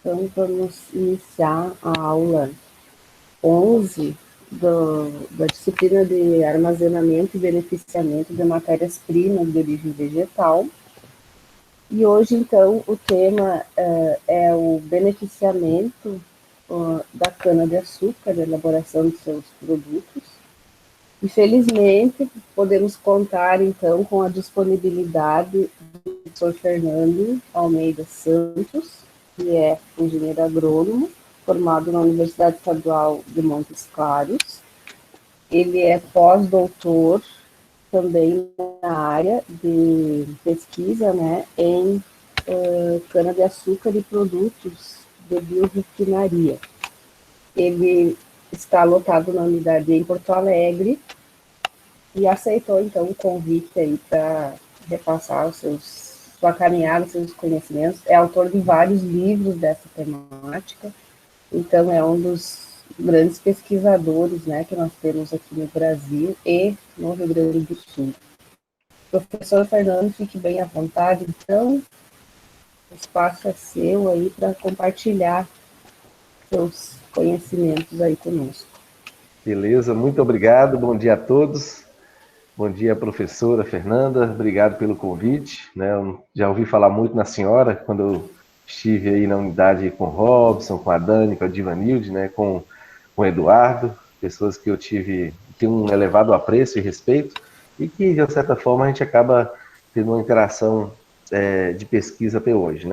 Então, vamos iniciar a aula 11 da disciplina de armazenamento e beneficiamento de matérias-primas de origem vegetal. E hoje, então, o tema é o beneficiamento da cana-de-açúcar, da elaboração de seus produtos. E, felizmente, podemos contar, então, com a disponibilidade do professor Fernando Almeida Santos, que é engenheiro agrônomo, formado na Universidade Estadual de Montes Claros. Ele é pós-doutor também na área de pesquisa, né, em cana-de-açúcar e produtos de biorefinaria. Ele está lotado na unidade em Porto Alegre e aceitou, então, o convite aí para repassar sua caminhada, seus conhecimentos. É autor de vários livros dessa temática, então é um dos grandes pesquisadores, né, que nós temos aqui no Brasil e no Rio Grande do Sul. Professor Fernando, fique bem à vontade, então, o espaço é seu aí para compartilhar seus conhecimentos aí conosco. Beleza, muito obrigado, bom dia a todos. Bom dia, professora Fernanda, obrigado pelo convite. Eu já ouvi falar muito na senhora, quando eu estive aí na unidade com o Robson, com a Dani, com a Divanilde, com o Eduardo, pessoas que eu tenho um elevado apreço e respeito, e que, de certa forma, a gente acaba tendo uma interação de pesquisa até hoje,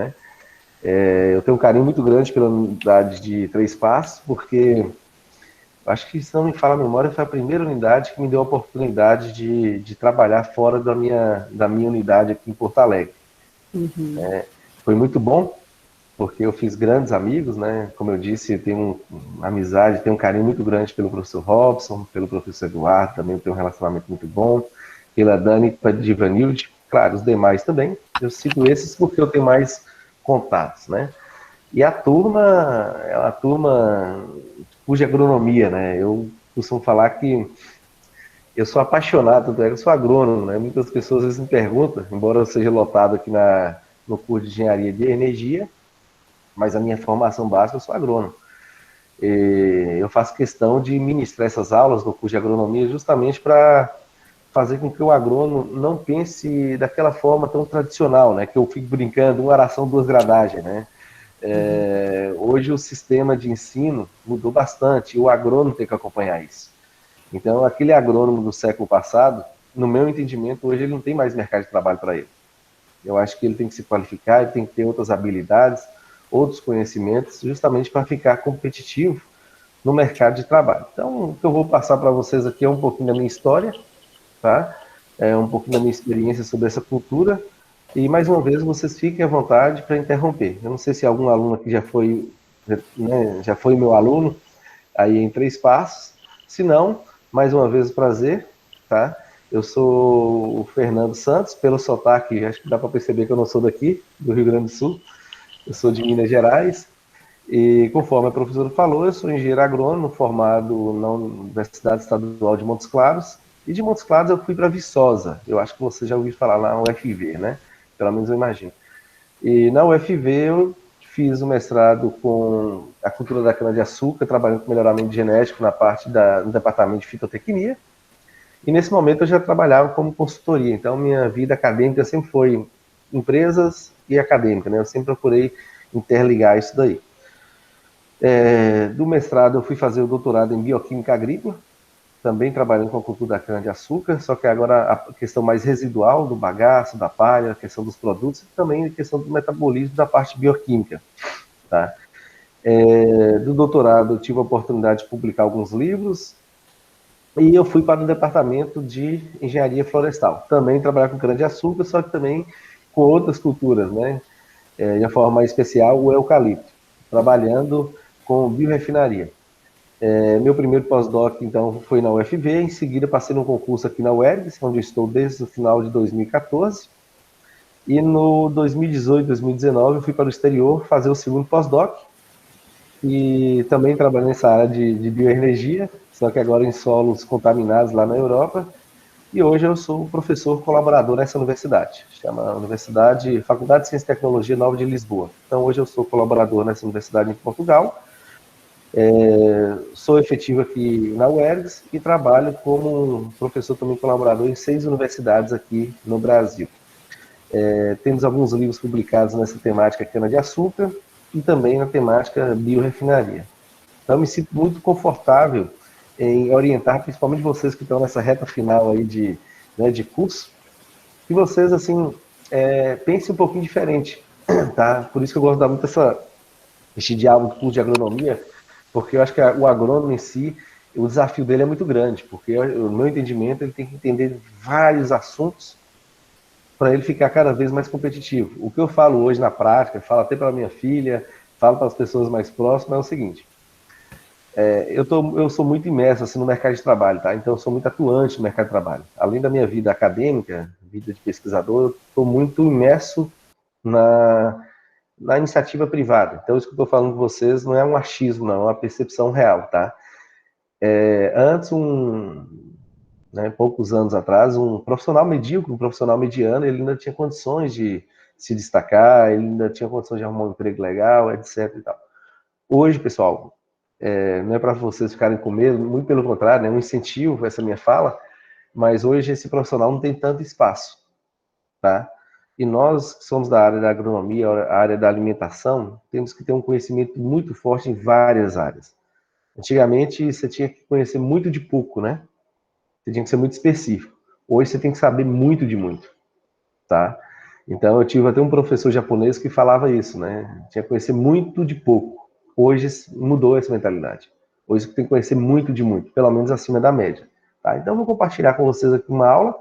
eu tenho um carinho muito grande pela unidade de Três Passos, porque acho que, se não me falha a memória, foi a primeira unidade que me deu a oportunidade de trabalhar fora da minha unidade aqui em Porto Alegre. Foi muito bom, porque eu fiz grandes amigos, Como eu disse, eu tenho uma amizade, tenho um carinho muito grande pelo professor Robson, pelo professor Eduardo, também tenho um relacionamento muito bom, pela Dani, pela Divanilde, claro, os demais também. Eu cito esses porque eu tenho mais contatos, E a turma é uma turma cuja agronomia, eu costumo falar que eu sou apaixonado, tanto é que eu sou agrônomo, Muitas pessoas às vezes me perguntam, embora eu seja lotado aqui no curso de engenharia de energia, mas a minha formação básica, eu sou agrônomo. E eu faço questão de ministrar essas aulas no curso de agronomia justamente para fazer com que o agrônomo não pense daquela forma tão tradicional, que eu fico brincando, uma aração, duas gradagens, Hoje o sistema de ensino mudou bastante e o agrônomo tem que acompanhar isso. Então, aquele agrônomo do século passado, no meu entendimento, hoje ele não tem mais mercado de trabalho para ele. Eu acho que ele tem que se qualificar, ele tem que ter outras habilidades, outros conhecimentos, justamente para ficar competitivo no mercado de trabalho. Então, o que eu vou passar para vocês aqui é um pouquinho da minha história, tá? Um pouquinho da minha experiência sobre essa cultura. E, mais uma vez, vocês fiquem à vontade para interromper. Eu não sei se algum aluno aqui já foi meu aluno, aí em Três Passos. Se não, mais uma vez, prazer, tá? Eu sou o Fernando Santos, pelo sotaque, acho que dá para perceber que eu não sou daqui, do Rio Grande do Sul. Eu sou de Minas Gerais. E, conforme a professora falou, eu sou engenheiro agrônomo, formado na Universidade Estadual de Montes Claros. E de Montes Claros eu fui para Viçosa. Eu acho que você já ouviu falar na UFV, Pelo menos eu imagino. E na UFV eu fiz o mestrado com a cultura da cana-de-açúcar, trabalhando com melhoramento genético na parte no departamento de fitotecnia. E nesse momento eu já trabalhava como consultoria. Então minha vida acadêmica sempre foi empresas e acadêmica, Eu sempre procurei interligar isso daí. Do mestrado eu fui fazer o doutorado em bioquímica agrícola, também trabalhando com a cultura da cana-de-açúcar, só que agora a questão mais residual do bagaço, da palha, a questão dos produtos e também a questão do metabolismo da parte bioquímica. Tá? Do doutorado eu tive a oportunidade de publicar alguns livros e eu fui para o departamento de engenharia florestal, também trabalhar com cana-de-açúcar, só que também com outras culturas, de uma forma mais especial o eucalipto, trabalhando com biorefinaria. Meu primeiro pós-doc, então, foi na UFV, em seguida passei num concurso aqui na UERGS, onde eu estou desde o final de 2014, e no 2018, 2019, eu fui para o exterior fazer o segundo pós-doc, e também trabalhei nessa área de bioenergia, só que agora em solos contaminados lá na Europa, e hoje eu sou professor colaborador nessa universidade, chama Faculdade de Ciência e Tecnologia Nova de Lisboa. Então hoje eu sou colaborador nessa universidade em Portugal, sou efetivo aqui na UERGS e trabalho como professor também colaborador em 6 universidades aqui no Brasil. Temos alguns livros publicados nessa temática cana-de-açúcar e também na temática biorefinaria. Então, me sinto muito confortável em orientar, principalmente vocês que estão nessa reta final aí de curso, que vocês, assim, pensem um pouquinho diferente, tá? Por isso que eu gosto de dar muito este diálogo do curso de agronomia, porque eu acho que o agrônomo em si, o desafio dele é muito grande, porque no meu entendimento, ele tem que entender vários assuntos para ele ficar cada vez mais competitivo. O que eu falo hoje na prática, falo até para minha filha, falo para as pessoas mais próximas, é o seguinte: eu sou muito imerso assim, no mercado de trabalho, tá? Então eu sou muito atuante no mercado de trabalho. Além da minha vida acadêmica, vida de pesquisador, eu estou muito imerso na iniciativa privada. Então isso que eu estou falando com vocês não é um achismo, não, é uma percepção real, tá? Antes, poucos anos atrás, um profissional medíocre, um profissional mediano, ele ainda tinha condições de se destacar, ele ainda tinha condições de arrumar um emprego legal, etc. E tal. Hoje, pessoal, não é para vocês ficarem com medo, muito pelo contrário, é um incentivo essa minha fala, mas hoje esse profissional não tem tanto espaço, tá? E nós que somos da área da agronomia, a área da alimentação, temos que ter um conhecimento muito forte em várias áreas. Antigamente, você tinha que conhecer muito de pouco, né? Você tinha que ser muito específico. Hoje você tem que saber muito de muito, tá? Então eu tive até um professor japonês que falava isso, né? Tinha que conhecer muito de pouco. Hoje mudou essa mentalidade. Hoje você tem que conhecer muito de muito, pelo menos acima da média, tá? Então eu vou compartilhar com vocês aqui uma aula.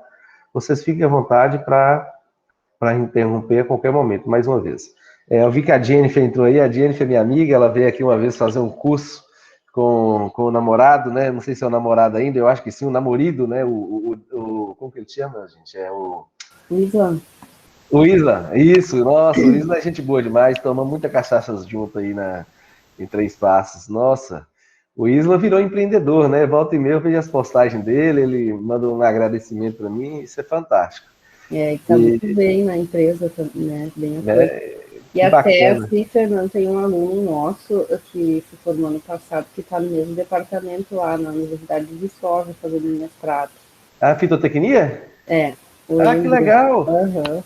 Vocês fiquem à vontade para interromper a qualquer momento, mais uma vez. Eu vi que a Jennifer entrou aí. A Jennifer é minha amiga, ela veio aqui uma vez fazer um curso com o namorado, né? Não sei se é o namorado ainda, eu acho que sim, o namorido, né? Como que ele chama, gente? Isla. O Isla, isso, nossa, o Isla é gente boa demais, toma muita cachaça junto aí em Três Passos. Nossa, o Isla virou empreendedor, né? Volta e meia eu vejo as postagens dele, ele manda um agradecimento para mim, isso é fantástico. Está muito bem na empresa, né? Bem atuante. E até assim, Fernando, tem um aluno nosso que se formou ano passado, que está no mesmo departamento lá na Universidade de Viçosa, fazendo mestrado. A fitotecnia? Que legal!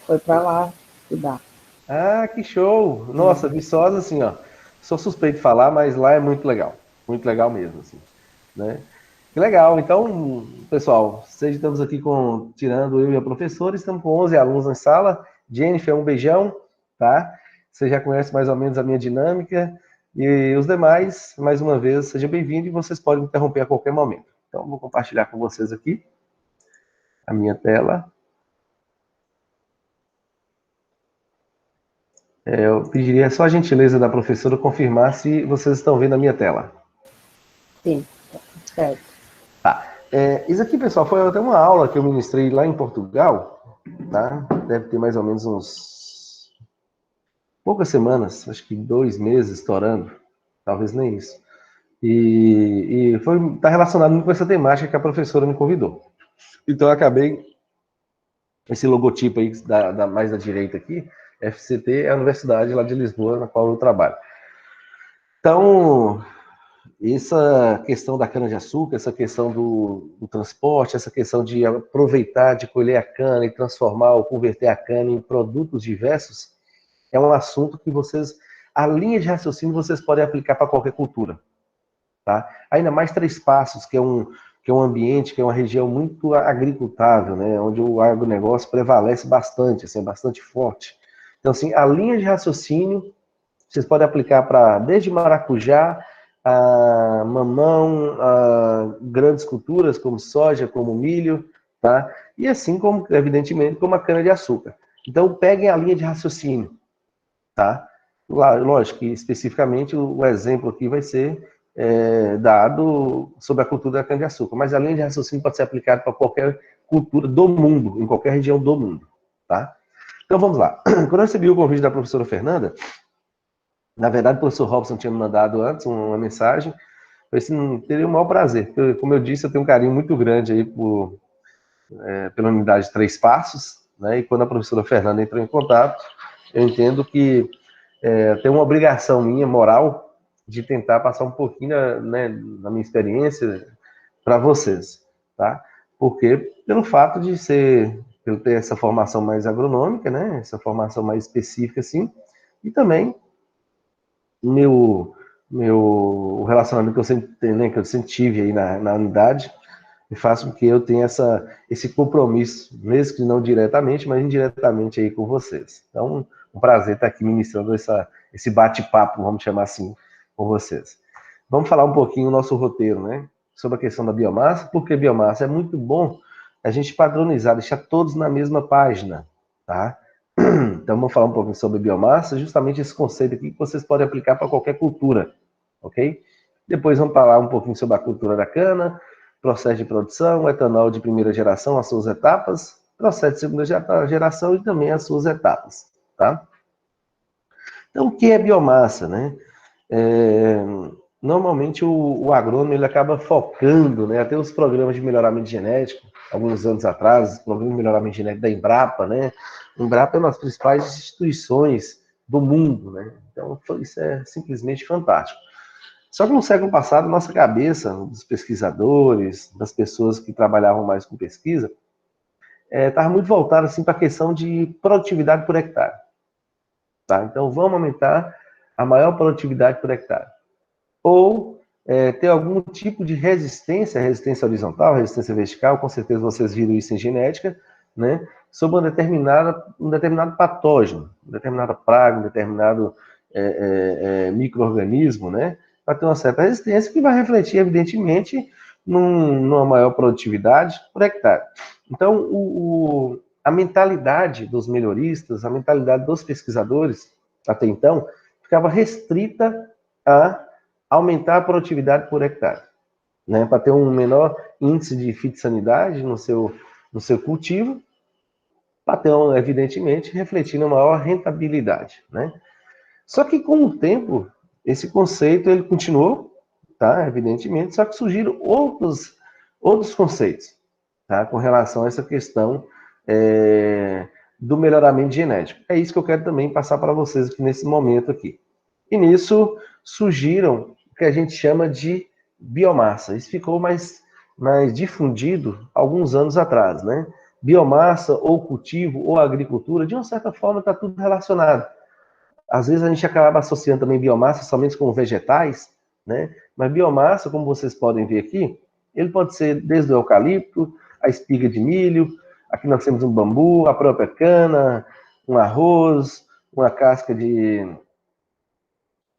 Foi para lá estudar. Ah, que show! Nossa, Viçosa, assim, ó, sou suspeito de falar, mas lá é muito legal mesmo, assim, né? Que legal! Então, pessoal, estamos aqui tirando eu e a professora, estamos com 11 alunos na sala. Jennifer, um beijão, tá? Você já conhece mais ou menos a minha dinâmica. E os demais, mais uma vez, sejam bem-vindos e vocês podem interromper a qualquer momento. Então, vou compartilhar com vocês aqui a minha tela. Eu pediria só a gentileza da professora confirmar se vocês estão vendo a minha tela. Sim, certo. Tá. Isso aqui, pessoal, foi até uma aula que eu ministrei lá em Portugal, tá? Deve ter mais ou menos poucas semanas, acho que 2 meses estourando, talvez nem isso. E tá relacionado muito com essa temática que a professora me convidou. Então eu acabei, esse logotipo aí, mais da direita aqui, FCT é a universidade lá de Lisboa, na qual eu trabalho. Então, essa questão da cana-de-açúcar, essa questão do transporte, essa questão de aproveitar, de colher a cana e transformar ou converter a cana em produtos diversos, é um assunto que a linha de raciocínio vocês podem aplicar para qualquer cultura. Tá? Ainda mais Três Passos, que é um ambiente, que é uma região muito agricultável, né? Onde o agronegócio prevalece bastante, assim, é bastante forte. Então, assim, a linha de raciocínio vocês podem aplicar para desde maracujá, a mamão, a grandes culturas como soja, como milho, tá? E assim como, evidentemente, como a cana-de-açúcar. Então, peguem a linha de raciocínio, tá? Lógico que, especificamente, o exemplo aqui vai ser dado sobre a cultura da cana-de-açúcar, mas a linha de raciocínio pode ser aplicada para qualquer cultura do mundo, em qualquer região do mundo, tá? Então, vamos lá. Quando eu recebi o convite da professora Fernanda, na verdade, o professor Robson tinha me mandado antes uma mensagem. Eu falei assim, teria o maior prazer. Como eu disse, eu tenho um carinho muito grande aí pela unidade de Três Passos, né? E quando a professora Fernanda entrou em contato, eu entendo que tem uma obrigação minha, moral, de tentar passar um pouquinho na minha experiência para vocês, tá? Porque pelo fato de eu ter essa formação mais agronômica, né? Essa formação mais específica, assim, e também o relacionamento que eu sempre tive aí na unidade, me faz com que eu tenha esse compromisso, mesmo que não diretamente, mas indiretamente aí com vocês. Então, um prazer estar aqui ministrando esse bate-papo, vamos chamar assim, com vocês. Vamos falar um pouquinho do nosso roteiro, né? Sobre a questão da biomassa, porque biomassa é muito bom a gente padronizar, deixar todos na mesma página, tá? Então, vamos falar um pouquinho sobre biomassa, justamente esse conceito aqui que vocês podem aplicar para qualquer cultura, ok? Depois vamos falar um pouquinho sobre a cultura da cana, processo de produção, etanol de primeira geração, as suas etapas, processo de segunda geração e também as suas etapas, tá? Então, o que é biomassa, né? Normalmente o agrônomo ele acaba focando, né? Até os programas de melhoramento genético, alguns anos atrás, o programa de melhoramento genético da Embrapa, né? A Embrapa é uma das principais instituições do mundo, né? Então, isso é simplesmente fantástico. Só que no século passado, nossa cabeça, dos pesquisadores, das pessoas que trabalhavam mais com pesquisa, estava muito voltada assim, para a questão de produtividade por hectare. Tá? Então, vamos aumentar a maior produtividade por hectare. Ou ter algum tipo de resistência horizontal, resistência vertical, com certeza vocês viram isso em genética, né? Sobre um determinado patógeno, uma determinada praga, um determinado micro-organismo, né? Para ter uma certa resistência que vai refletir, evidentemente, numa maior produtividade por hectare. Então, a mentalidade dos melhoristas, a mentalidade dos pesquisadores, até então, ficava restrita a aumentar a produtividade por hectare, né? Para ter um menor índice de fitossanidade no seu cultivo, para ter, evidentemente, refletindo uma maior rentabilidade, né? Só que com o tempo, esse conceito ele continuou, tá? Evidentemente, só que surgiram outros conceitos, tá? Com relação a essa questão do melhoramento genético. É isso que eu quero também passar para vocês aqui nesse momento aqui. E nisso surgiram o que a gente chama de biomassa. Isso ficou mais difundido alguns anos atrás, né? Biomassa, ou cultivo, ou agricultura, de uma certa forma está tudo relacionado. Às vezes a gente acaba associando também biomassa somente com vegetais, né? Mas biomassa, como vocês podem ver aqui, ele pode ser desde o eucalipto, a espiga de milho, aqui nós temos um bambu, a própria cana, um arroz, uma casca de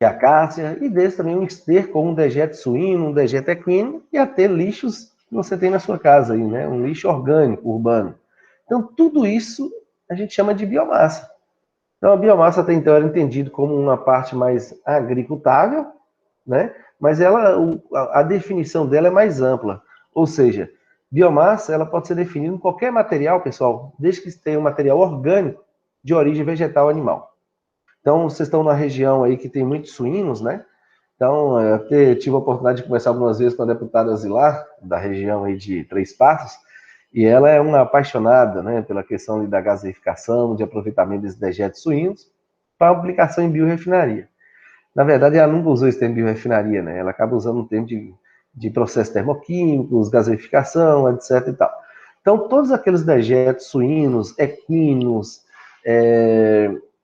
acácia, e desse também um esterco ou um dejeto suíno, um dejeto equino, e até lixos que você tem na sua casa aí, né? Um lixo orgânico, urbano. Então, tudo isso a gente chama de biomassa. Então, a biomassa até então era entendido como uma parte mais agricultável, né? Mas a definição dela é mais ampla. Ou seja, biomassa ela pode ser definida em qualquer material, pessoal, desde que tenha um material orgânico de origem vegetal ou animal. Então, vocês estão na região aí que tem muitos suínos, né? Então, eu tive a oportunidade de conversar algumas vezes com a deputada Zilar, da região aí de Três Passos, e ela é uma apaixonada, né, pela questão da gaseificação, de aproveitamento desses dejetos suínos para aplicação em biorefinaria. Na verdade, ela nunca usou esse termo biorefinaria, né? Ela acaba usando um termo de processos termoquímicos, gaseificação, etc. e tal. Então, todos aqueles dejetos suínos, equinos,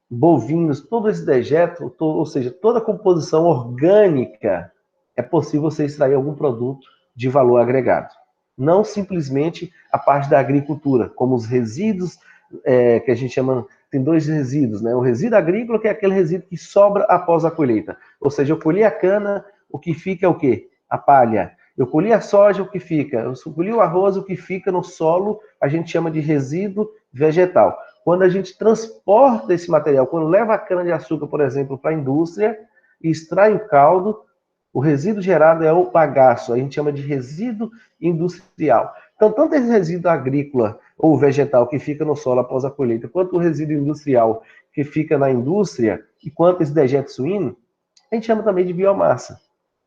bovinos, todo esse dejeto, ou seja, toda a composição orgânica, é possível você extrair algum produto de valor agregado. Não simplesmente a parte da agricultura, como os resíduos, que a gente chama, tem dois resíduos, né? O resíduo agrícola, que é aquele resíduo que sobra após a colheita. Ou seja, eu colhi a cana, o que fica é o quê? A palha. Eu colhi a soja, o que fica? Eu colhi o arroz, o que fica no solo, a gente chama de resíduo vegetal. Quando a gente transporta esse material, quando leva a cana-de-açúcar, por exemplo, para a indústria e extrai o caldo, o resíduo gerado é o bagaço, a gente chama de resíduo industrial. Então, tanto esse resíduo agrícola ou vegetal que fica no solo após a colheita, quanto o resíduo industrial que fica na indústria, e quanto esse dejeto suíno, a gente chama também de biomassa.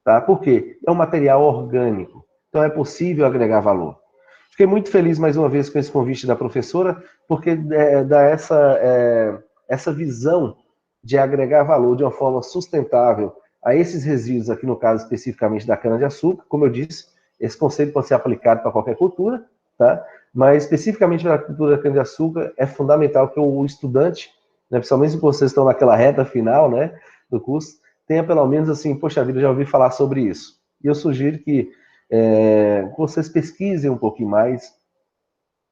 Tá? Por quê? É um material orgânico. Então, é possível agregar valor. Fiquei muito feliz mais uma vez com esse convite da professora, porque dá essa visão de agregar valor de uma forma sustentável a esses resíduos, aqui no caso especificamente da cana-de-açúcar. Como eu disse, esse conceito pode ser aplicado para qualquer cultura, tá? Mas especificamente para a cultura da cana-de-açúcar é fundamental que o estudante, né, principalmente se vocês estão naquela reta final, né, do curso, tenha pelo menos assim, poxa vida, já ouvi falar sobre isso. E eu sugiro que vocês pesquisem um pouquinho mais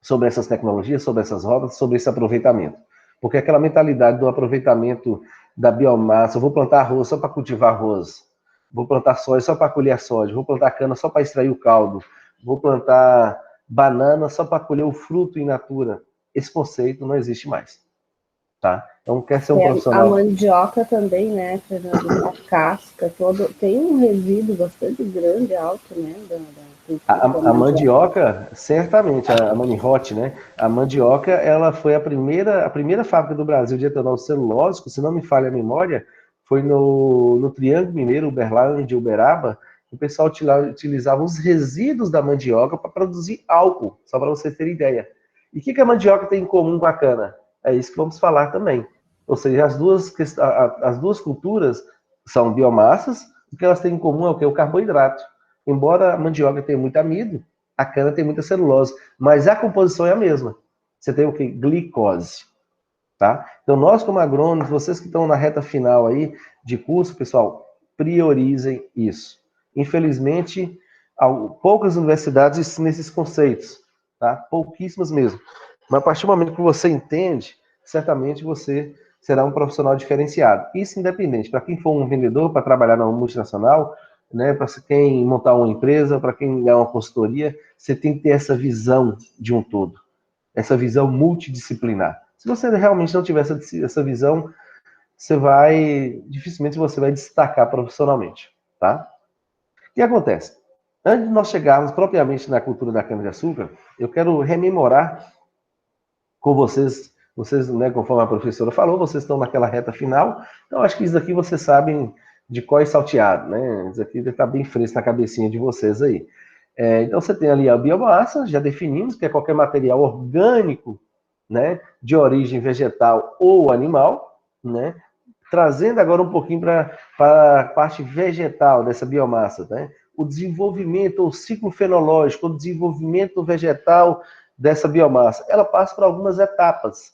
sobre essas tecnologias, sobre essas rodas, sobre esse aproveitamento. Porque aquela mentalidade do aproveitamento da biomassa, eu vou plantar arroz só para cultivar arroz, vou plantar soja só para colher a soja, vou plantar cana só para extrair o caldo, vou plantar banana só para colher o fruto in natura. Esse conceito não existe mais. Tá? Então, quer ser um A profissional... mandioca também, né, Fernando? A casca, tem um resíduo bastante grande, alto, né, da cultura da A mandioca. mandioca, certamente, a Manihot, né? A mandioca, ela foi a primeira fábrica do Brasil de etanol celulósico, se não me falha a memória, foi no Triângulo Mineiro, Uberlândia de Uberaba, o pessoal utilizava os resíduos da mandioca para produzir álcool, só para vocês terem ideia. E o que a mandioca tem em comum com a cana? É isso que vamos falar também. Ou seja, as duas culturas são biomassas, o que elas têm em comum é o quê? O carboidrato. Embora a mandioca tenha muito amido, a cana tem muita celulose, mas a composição é a mesma. Você tem o que? Glicose. Tá? Então, nós como agrônomos, vocês que estão na reta final aí de curso, pessoal, priorizem isso. Infelizmente, poucas universidades ensinam esses conceitos, tá? Pouquíssimas mesmo. Mas a partir do momento que você entende, certamente você será um profissional diferenciado. Isso independente, para quem for um vendedor, para trabalhar na multinacional, né, para quem montar uma empresa, para quem é uma consultoria, você tem que ter essa visão de um todo, essa visão multidisciplinar. Se você realmente não tiver essa visão, dificilmente você vai destacar profissionalmente, tá? O que acontece? Antes de nós chegarmos propriamente na cultura da cana-de-açúcar, eu quero rememorar com vocês, né, conforme a professora falou, vocês estão naquela reta final, então acho que isso daqui vocês sabem de qual é salteado, né? Isso aqui deve estar bem fresco na cabecinha de vocês aí. Então você tem ali a biomassa, já definimos que é qualquer material orgânico, né, de origem vegetal ou animal, né? Trazendo agora um pouquinho para a parte vegetal dessa biomassa, né? O desenvolvimento, o ciclo fenológico, o desenvolvimento vegetal dessa biomassa, ela passa por algumas etapas,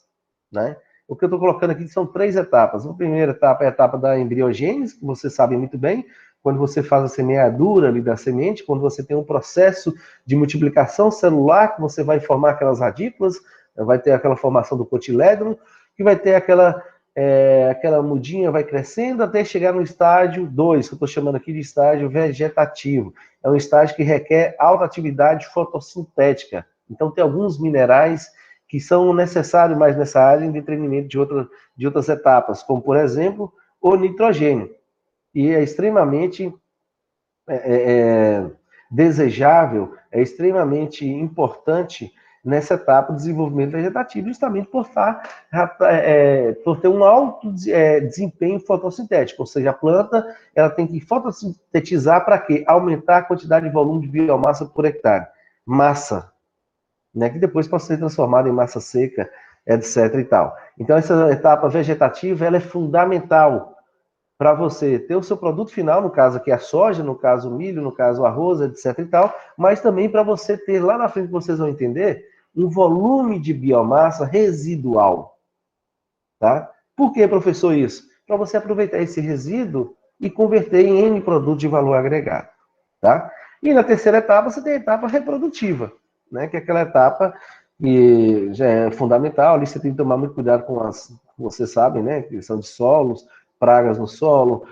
né? O que eu estou colocando aqui são 3 etapas. A primeira etapa é a etapa da embriogênese, que vocês sabem muito bem, quando você faz a semeadura ali da semente, quando você tem um processo de multiplicação celular, que você vai formar aquelas radículas, vai ter aquela formação do cotilédon, que vai ter aquela mudinha, vai crescendo até chegar no estágio 2, que eu estou chamando aqui de estágio vegetativo. É um estágio que requer alta atividade fotossintética. Então, tem alguns minerais que são necessários mais nessa área em detrimento de outras etapas, como, por exemplo, o nitrogênio. E é extremamente desejável, é extremamente importante nessa etapa de desenvolvimento vegetativo, justamente por ter um alto desempenho fotossintético, ou seja, a planta ela tem que fotossintetizar para quê? Aumentar a quantidade de volume de biomassa por hectare. Massa, né, que depois pode ser transformada em massa seca, etc. e tal. Então, essa etapa vegetativa ela é fundamental para você ter o seu produto final, no caso aqui a soja, no caso o milho, no caso o arroz, etc. e tal, mas também para você ter lá na frente, vocês vão entender, um volume de biomassa residual. Tá? Por que, professor, isso? Para você aproveitar esse resíduo e converter em N produto de valor agregado. Tá? E na terceira etapa, você tem a etapa reprodutiva, né? Que é aquela etapa que já é fundamental, ali você tem que tomar muito cuidado com vocês sabem, né? Questão de solos, pragas no solo,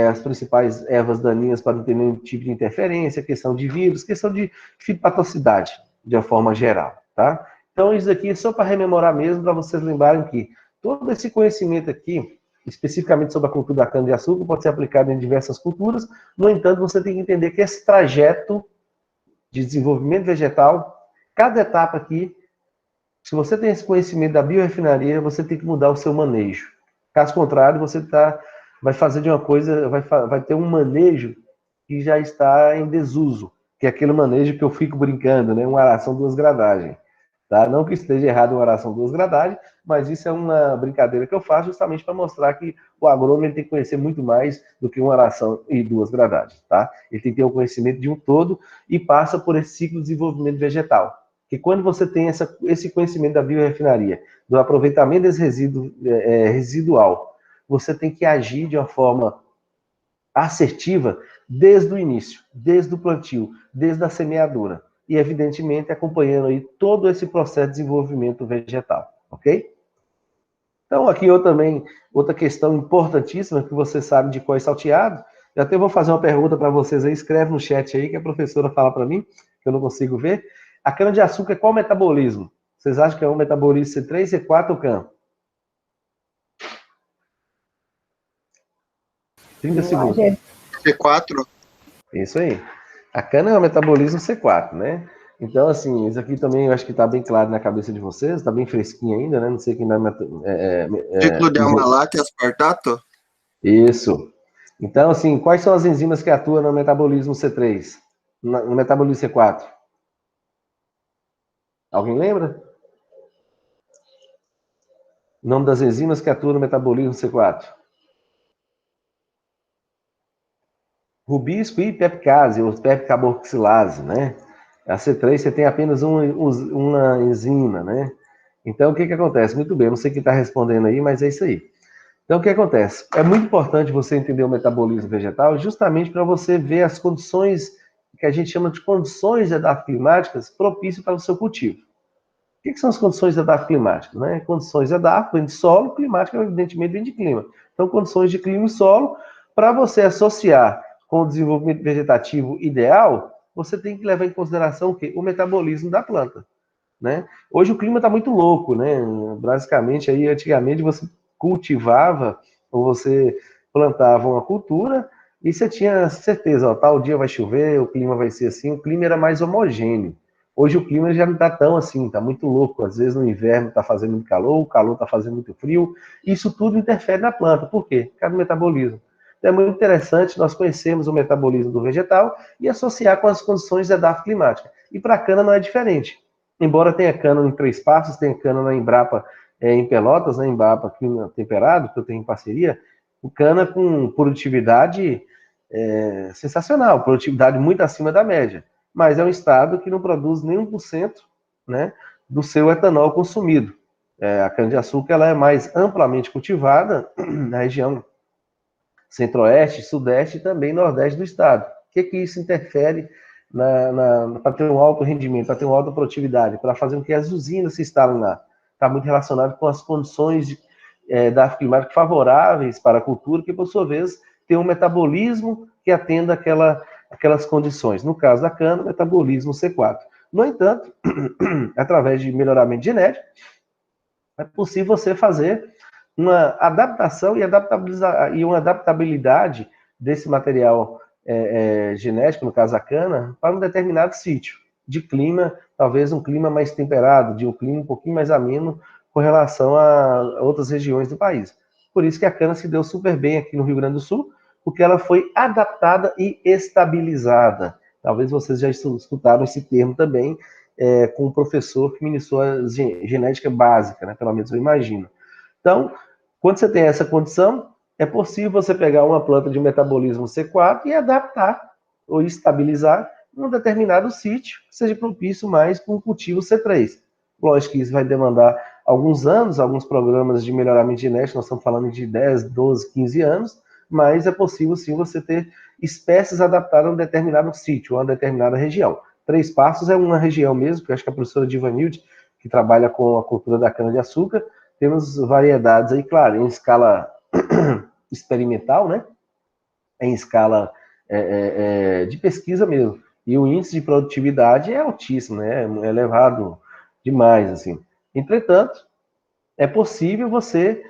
as principais ervas daninhas para não ter nenhum tipo de interferência, questão de vírus, questão de fitopatosidade, de uma forma geral, tá? Então, isso aqui é só para rememorar mesmo, para vocês lembrarem que todo esse conhecimento aqui, especificamente sobre a cultura da cana-de-açúcar, pode ser aplicado em diversas culturas. No entanto, você tem que entender que esse trajeto de desenvolvimento vegetal, cada etapa aqui, se você tem esse conhecimento da biorefinaria, você tem que mudar o seu manejo. Caso contrário, você vai fazer de uma coisa, vai ter um manejo que já está em desuso, que é aquele manejo que eu fico brincando, né? Uma aração duas gradagens. Tá? Não que esteja errado uma aração duas gradagens, mas isso é uma brincadeira que eu faço justamente para mostrar que o agrônomo ele tem que conhecer muito mais do que uma aração e duas gradagens. Tá? Ele tem que ter o conhecimento de um todo e passa por esse ciclo de desenvolvimento vegetal. Que quando você tem esse conhecimento da biorefinaria, do aproveitamento desse resíduo residual, você tem que agir de uma forma assertiva desde o início, desde o plantio, desde a semeadura. E, evidentemente, acompanhando aí todo esse processo de desenvolvimento vegetal, ok? Então, aqui outra questão importantíssima, que você sabe de qual é salteado. Eu até vou fazer uma pergunta para vocês aí, escreve no chat aí, que a professora fala para mim, que eu não consigo ver. A cana-de-açúcar, qual o metabolismo? Vocês acham que é um metabolismo C3, C4 ou CAN? 30 segundos. C4. Isso aí. A cana é o metabolismo C4, né? Então, assim, isso aqui também eu acho que está bem claro na cabeça de vocês, está bem fresquinho ainda, né? Não sei quem vai... Ciclo de amalato e aspartato? Isso. Então, assim, quais são as enzimas que atuam no metabolismo C3? No metabolismo C4? Alguém lembra? O nome das enzimas que atuam no metabolismo C4? Rubisco e pepcase, ou pepcarboxilase, né? A C3 você tem apenas uma enzima, né? Então, o que acontece? Muito bem, não sei quem está respondendo aí, mas é isso aí. Então, o que acontece? É muito importante você entender o metabolismo vegetal justamente para você ver as condições que a gente chama de condições edafoclimáticas propícias para o seu cultivo. O que são as condições edafoclimáticas? Né? Condições edafo, vem de solo, climática, evidentemente, vem de clima. Então, condições de clima e solo, para você associar com o desenvolvimento vegetativo ideal, você tem que levar em consideração o quê? O metabolismo da planta. Né? Hoje o clima está muito louco, né? Basicamente, aí, antigamente você cultivava ou você plantava uma cultura e você tinha certeza, ó, tal dia vai chover, o clima vai ser assim, o clima era mais homogêneo. Hoje o clima já não está tão assim, está muito louco. Às vezes no inverno está fazendo muito calor, o calor está fazendo muito frio. Isso tudo interfere na planta. Por quê? Por causa do metabolismo. Então é muito interessante nós conhecermos o metabolismo do vegetal e associar com as condições edafoclimáticas. E para a cana não é diferente. Embora tenha cana em Três Passos, tenha cana na Embrapa em Pelotas, na Embrapa aqui no Temperado, que eu tenho em parceria, o cana com produtividade sensacional, produtividade muito acima da média. Mas é um estado que não produz nem 1%, né, do seu etanol consumido. A cana-de-açúcar ela é mais amplamente cultivada na região centro-oeste, sudeste e também nordeste do estado. O que isso interfere para ter um alto rendimento, para ter uma alta produtividade, para fazer com que as usinas se instalem lá? Está muito relacionado com as condições da climática favoráveis para a cultura, que, por sua vez, tem um metabolismo que atenda aquelas condições. No caso da cana, metabolismo C4. No entanto, através de melhoramento genético, é possível você fazer uma adaptação e uma adaptabilidade desse material genético, no caso a cana, para um determinado sítio, de clima, talvez um clima mais temperado, de um clima um pouquinho mais ameno com relação a outras regiões do país. Por isso que a cana se deu super bem aqui no Rio Grande do Sul, porque ela foi adaptada e estabilizada. Talvez vocês já escutaram esse termo também, com o professor que ministrou a genética básica, né? Pelo menos eu imagino. Então, quando você tem essa condição, é possível você pegar uma planta de metabolismo C4 e adaptar ou estabilizar um determinado sítio que seja propício mais para um cultivo C3. Lógico que isso vai demandar alguns anos, alguns programas de melhoramento genético, nós estamos falando de 10, 12, 15 anos, mas é possível sim você ter espécies adaptadas a um determinado sítio, a uma determinada região. Três Passos é uma região mesmo, que eu acho que a professora Divanilde, que trabalha com a cultura da cana-de-açúcar, temos variedades aí, claro, em escala experimental, né? Em escala de pesquisa mesmo. E o índice de produtividade é altíssimo, né? É elevado demais, assim. Entretanto, é possível você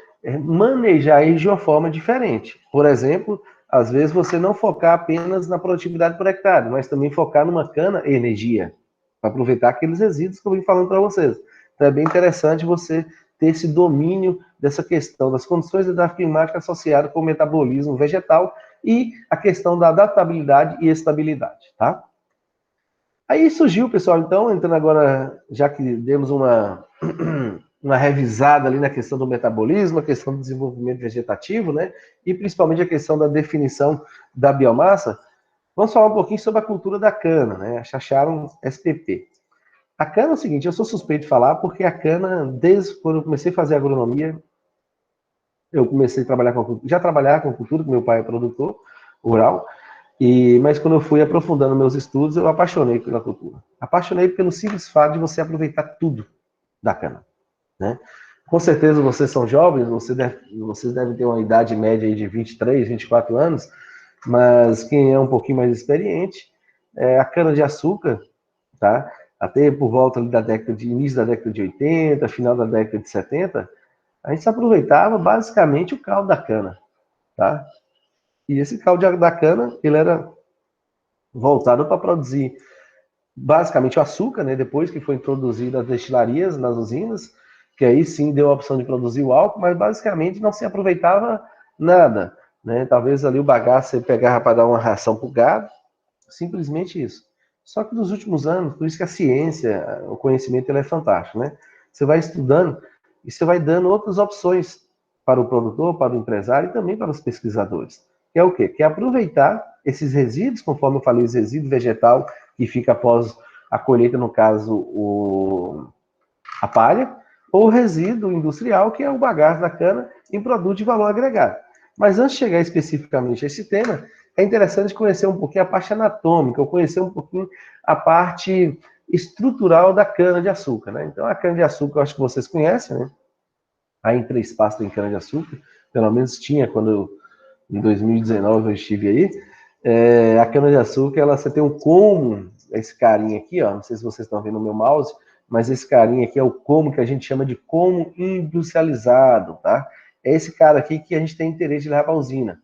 manejar isso de uma forma diferente. Por exemplo, às vezes você não focar apenas na produtividade por hectare, mas também focar numa cana-energia, para aproveitar aqueles resíduos que eu vim falando para vocês. Então é bem interessante você ter esse domínio dessa questão das condições da climática associada com o metabolismo vegetal e a questão da adaptabilidade e estabilidade, tá? Aí surgiu, pessoal, então, entrando agora, já que demos uma revisada ali na questão do metabolismo, a questão do desenvolvimento vegetativo, né? E principalmente a questão da definição da biomassa, vamos falar um pouquinho sobre a cultura da cana, né? A Chacharum spp. A cana é o seguinte, eu sou suspeito de falar, porque a cana, desde quando eu comecei a fazer agronomia, eu comecei a trabalhar com cultura, que meu pai é produtor rural, mas quando eu fui aprofundando meus estudos, eu apaixonei pela cultura. Apaixonei pelo simples fato de você aproveitar tudo da cana, né? Com certeza vocês são jovens, vocês devem ter uma idade média aí de 23, 24 anos, mas quem é um pouquinho mais experiente, a cana-de-açúcar, tá? Até por volta da início da década de 80, final da década de 70, a gente aproveitava basicamente o caldo da cana, tá? E esse caldo da cana, ele era voltado para produzir basicamente o açúcar, né? Depois que foi introduzido as destilarias nas usinas, que aí sim deu a opção de produzir o álcool, mas basicamente não se aproveitava nada, né? Talvez ali o bagaço você pegava para dar uma ração para o gado, simplesmente isso. Só que nos últimos anos, por isso que a ciência, o conhecimento, ele é fantástico, né? Você vai estudando e você vai dando outras opções para o produtor, para o empresário e também para os pesquisadores. Que é o quê? Que é aproveitar esses resíduos, conforme eu falei, os resíduos vegetal que fica após a colheita, no caso, a palha, ou o resíduo industrial, que é o bagaço da cana, em produto de valor agregado. Mas antes de chegar especificamente a esse tema, é interessante conhecer um pouquinho a parte anatômica, ou conhecer um pouquinho a parte estrutural da cana-de-açúcar, né? Então, a cana-de-açúcar, eu acho que vocês conhecem, né? Aí em Três Passos tem cana-de-açúcar, pelo menos tinha quando em 2019 eu estive aí. A cana-de-açúcar, você tem um como, esse carinha aqui, ó, não sei se vocês estão vendo no meu mouse, mas esse carinha aqui é o como que a gente chama de como industrializado, tá? É esse cara aqui que a gente tem interesse de levar para a usina.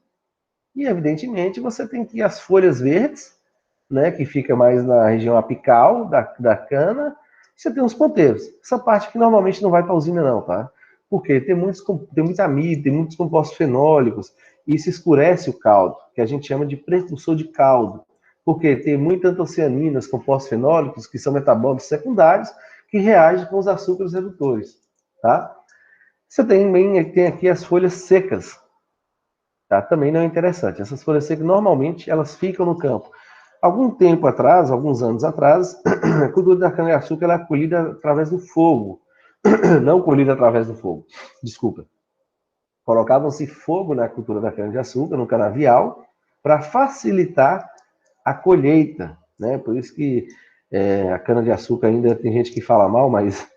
E, evidentemente, você tem aqui as folhas verdes, né, que fica mais na região apical da cana, e você tem os ponteiros. Essa parte que normalmente não vai para a usina, não, tá? Porque tem muito amido, tem muitos compostos fenólicos, e isso escurece o caldo, que a gente chama de precursor de caldo. Porque tem muitas antocianinas, compostos fenólicos, que são metabólicos secundários, que reagem com os açúcares redutores, tá? Você tem aqui as folhas secas, tá? Também não é interessante. Essas folhas secas, normalmente, elas ficam no campo. Algum tempo atrás, alguns anos atrás, a cultura da cana-de-açúcar ela é colhida através do fogo. Não colhida através do fogo, desculpa. Colocavam-se fogo na cultura da cana-de-açúcar, no canavial, para facilitar a colheita, né? Por isso que a cana-de-açúcar ainda tem gente que fala mal, mas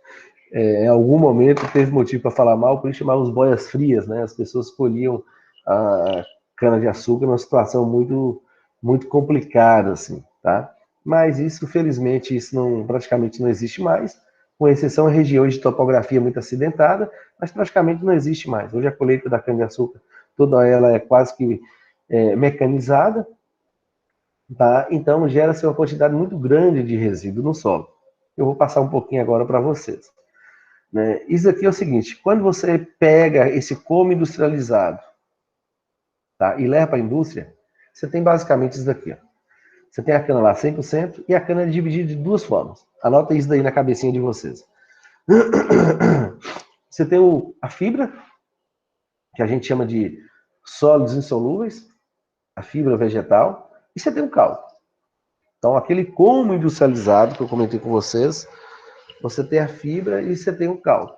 em algum momento teve motivo para falar mal, por isso chamavam os boias frias, né? As pessoas colhiam a cana-de-açúcar numa situação muito, muito complicada, assim, tá? Mas isso, felizmente, praticamente não existe mais, com exceção de regiões de topografia muito acidentada, mas praticamente não existe mais. Hoje a colheita da cana-de-açúcar, toda ela é quase que mecanizada, tá? Então gera-se uma quantidade muito grande de resíduo no solo. Eu vou passar um pouquinho agora para vocês. Né? Isso aqui é o seguinte, quando você pega esse como industrializado, tá, e leva para a indústria, você tem basicamente isso daqui. Ó. Você tem a cana lá 100% e a cana é dividida de duas formas. Anota isso daí na cabecinha de vocês. Você tem a fibra, que a gente chama de sólidos insolúveis, a fibra vegetal, e você tem o caldo. Então, aquele como industrializado que eu comentei com vocês, você tem a fibra e você tem o caldo.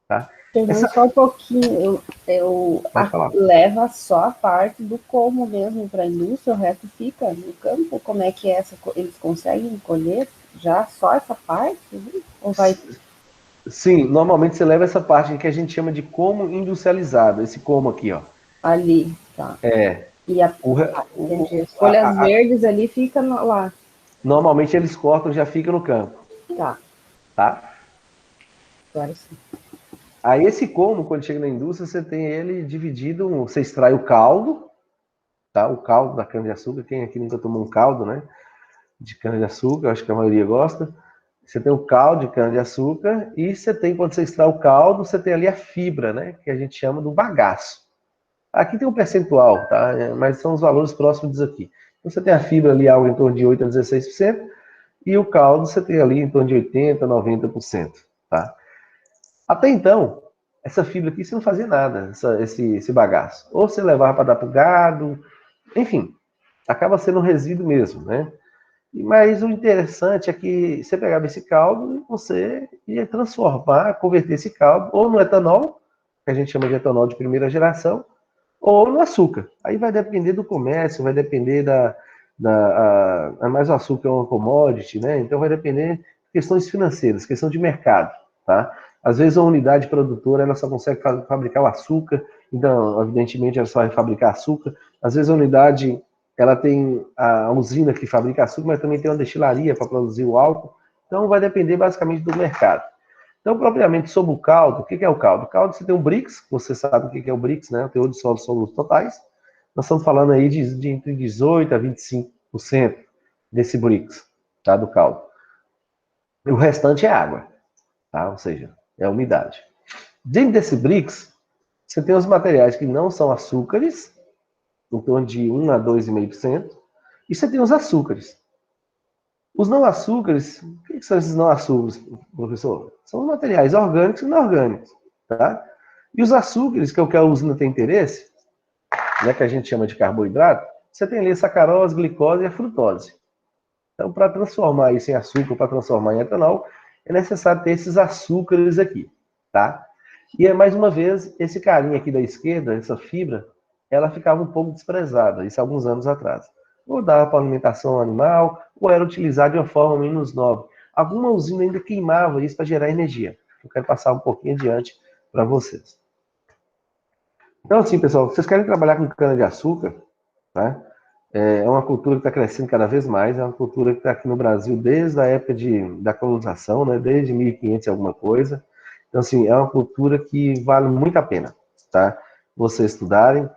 Tá? Só um pouquinho, leva só a parte do como mesmo para a indústria, o resto fica no campo. Como é que eles conseguem colher já só essa parte? Ou vai... Sim, normalmente você leva essa parte que a gente chama de como industrializado, esse como aqui, ó. Ali, tá. E as folhas verdes ali ficam lá. Normalmente eles cortam e já fica no campo. Tá? Agora sim. Aí esse como, quando chega na indústria, você tem ele dividido, você extrai o caldo, tá? O caldo da cana-de-açúcar, quem aqui nunca tomou um caldo, né? De cana-de-açúcar, acho que a maioria gosta. Você tem o caldo de cana-de-açúcar e você tem, quando você extrai o caldo, você tem ali a fibra, né? Que a gente chama do bagaço. Aqui tem um percentual, tá? Mas são os valores próximos disso aqui. Então você tem a fibra ali, algo em torno de 8 a 16%, e o caldo você tem ali em torno de 80%, 90%, tá? Até então, essa fibra aqui você não fazia nada, esse bagaço. Ou você levava para dar para o gado, enfim, acaba sendo um resíduo mesmo, né? Mas o interessante é que você pegava esse caldo e você ia transformar, converter esse caldo ou no etanol, que a gente chama de etanol de primeira geração, ou no açúcar. Aí vai depender do comércio, vai depender mas o açúcar é uma commodity, né? Então vai depender de questões financeiras, questão de mercado, tá? Às vezes a unidade produtora ela só consegue fabricar o açúcar, então evidentemente ela só vai fabricar açúcar. Às vezes a unidade ela tem a usina que fabrica açúcar, mas também tem uma destilaria para produzir o álcool. Então vai depender basicamente do mercado. Então, propriamente sobre o caldo, o que é o caldo? O caldo você tem o BRICS, você sabe o que é o BRICS, né? O teor de sólidos solutos totais. Nós estamos falando aí de entre 18% a 25% desse BRICS, tá? Do caldo. E o restante é água, tá? Ou seja, é a umidade. Dentro desse BRICS, você tem os materiais que não são açúcares, em torno de 1 a 2,5%, e você tem os açúcares. Os não açúcares, o que são esses não açúcares, professor? São materiais orgânicos e inorgânicos, tá? E os açúcares, que é o que a usina tem interesse, né, que a gente chama de carboidrato, você tem ali a sacarose, glicose e a frutose. Então, para transformar isso em açúcar, para transformar em etanol, é necessário ter esses açúcares aqui, tá? E, mais uma vez, esse carinha aqui da esquerda, essa fibra, ela ficava um pouco desprezada, isso há alguns anos atrás. Ou dava para alimentação animal, ou era utilizado de uma forma menos nobre. Alguma usina ainda queimava isso para gerar energia. Eu quero passar um pouquinho adiante para vocês. Então, assim, pessoal, vocês querem trabalhar com cana-de-açúcar, tá? É uma cultura que está crescendo cada vez mais, é uma cultura que está aqui no Brasil desde a época da colonização, né? Desde 1500 e alguma coisa. Então, assim, é uma cultura que vale muito a pena, tá? Vocês estudarem.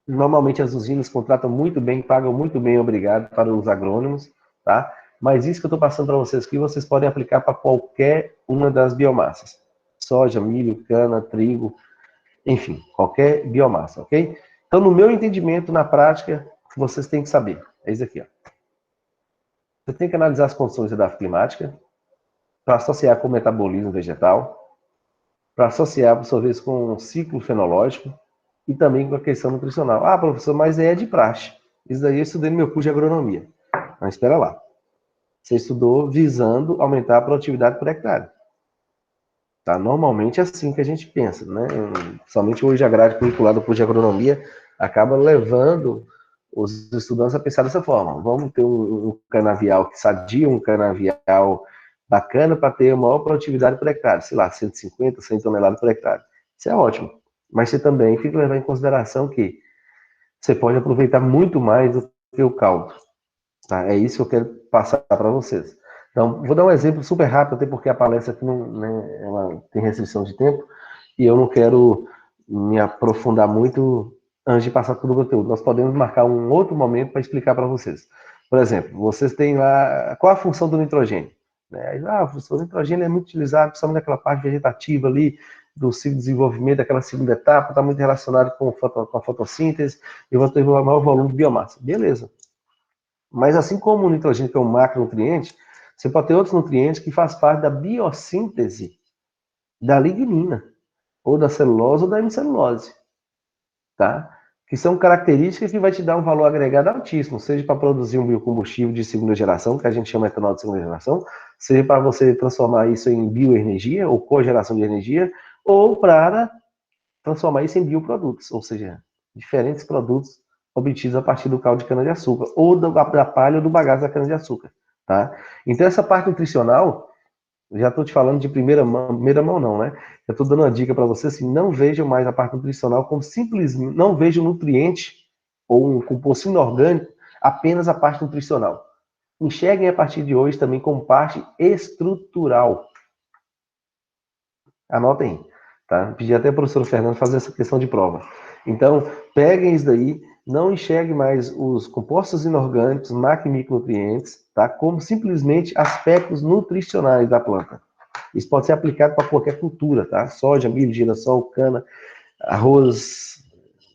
Normalmente as usinas contratam muito bem, pagam muito bem, obrigado, para os agrônomos, tá? Mas isso que eu estou passando para vocês aqui, vocês podem aplicar para qualquer uma das biomassas. Soja, milho, cana, trigo, enfim, qualquer biomassa, ok? Então, no meu entendimento, na prática, vocês têm que saber. É isso aqui, ó. Você tem que analisar as condições da climática, para associar com o metabolismo vegetal, para associar, por sua vez, com o ciclo fenológico e também com a questão nutricional. Ah, professor, mas é de praxe. Isso daí eu estudei no meu curso de agronomia. Mas espera lá. Você estudou visando aumentar a produtividade por hectare. Tá? Normalmente é assim que a gente pensa, né? Somente hoje a grade curricular do curso de agronomia acaba levando os estudantes a pensar dessa forma. Vamos ter um canavial que sadia, um canavial bacana para ter a maior produtividade por hectare, sei lá, 150, 100 toneladas por hectare. Isso é ótimo. Mas você também tem que levar em consideração que você pode aproveitar muito mais do que o caldo. Tá? É isso que eu quero passar para vocês. Então, vou dar um exemplo super rápido, até porque a palestra aqui não, né, ela tem restrição de tempo, e eu não quero me aprofundar muito antes de passar todo o conteúdo. Nós podemos marcar um outro momento para explicar para vocês. Por exemplo, vocês têm lá, qual a função do nitrogênio? A função do nitrogênio é muito utilizado, principalmente naquela parte vegetativa ali, do ciclo de desenvolvimento, daquela segunda etapa, está muito relacionado com a fotossíntese, e vai ter um maior volume de biomassa. Beleza. Mas assim como o nitrogênio, que é um macronutriente, você pode ter outros nutrientes que fazem parte da biossíntese da lignina, ou da celulose ou da hemicelulose, tá? Que são características que vai te dar um valor agregado altíssimo, seja para produzir um biocombustível de segunda geração, que a gente chama de etanol de segunda geração, seja para você transformar isso em bioenergia, ou cogeração de energia, ou para transformar isso em bioprodutos, ou seja, diferentes produtos obtidos a partir do caldo de cana-de-açúcar, ou da palha ou do bagaço da cana-de-açúcar, tá? Então, essa parte nutricional, já estou te falando de primeira mão não, né? Eu estou dando uma dica para você, assim, não vejam mais a parte nutricional como simplesmente, não vejam nutriente ou um composto inorgânico apenas a parte nutricional. Enxerguem a partir de hoje também como parte estrutural. Anotem, tá? Pedi até ao professor Fernando fazer essa questão de prova. Então, peguem isso daí, não enxerguem mais os compostos inorgânicos, macro e micronutrientes, tá? Como simplesmente aspectos nutricionais da planta. Isso pode ser aplicado para qualquer cultura, tá? Soja, milho, girassol, cana, arroz,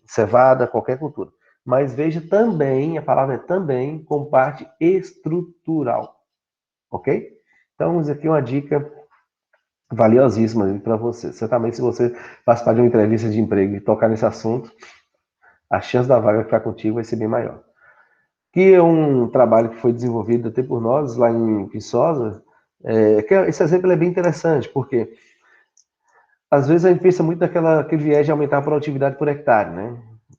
cevada, qualquer cultura. Mas veja também, a palavra é também, como parte estrutural. ok? Então, isso aqui é uma dica valiosíssima para você. Certamente, se você participar de uma entrevista de emprego e tocar nesse assunto, a chance da vaga ficar contigo vai ser bem maior. Que é um trabalho que foi desenvolvido até por nós, lá em Viçosa, esse exemplo é bem interessante, porque às vezes a gente pensa muito naquele viés de aumentar a produtividade por hectare, né?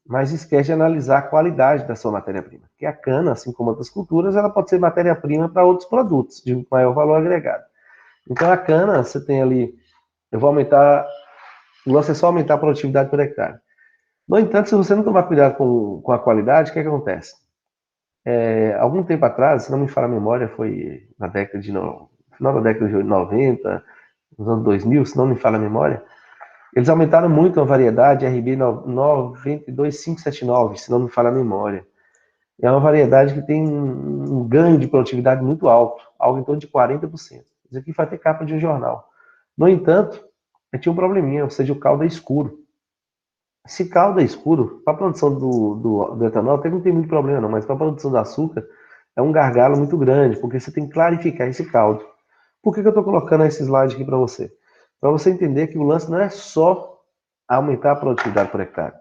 Mas esquece de analisar a qualidade da sua matéria-prima. Que a cana, assim como outras culturas, ela pode ser matéria-prima para outros produtos de maior valor agregado. Então a cana, você tem ali, eu vou aumentar, o lance é só aumentar a produtividade por hectare. No entanto, se você não tomar cuidado com a qualidade, o que acontece? Algum tempo atrás, se não me falha a memória, foi na década de final da década de 90, nos anos 2000, se não me falha a memória, eles aumentaram muito a variedade RB 92579, se não me falha a memória. É uma variedade que tem um ganho de produtividade muito alto, algo em torno de 40%. Isso aqui vai ter capa de um jornal. No entanto, tinha um probleminha, ou seja, o caldo é escuro. Se caldo é escuro, para a produção do etanol até não tem muito problema não, mas para a produção do açúcar é um gargalo muito grande, porque você tem que clarificar esse caldo. Por que eu estou colocando esse slide aqui para você? Para você entender que o lance não é só aumentar a produtividade por hectare.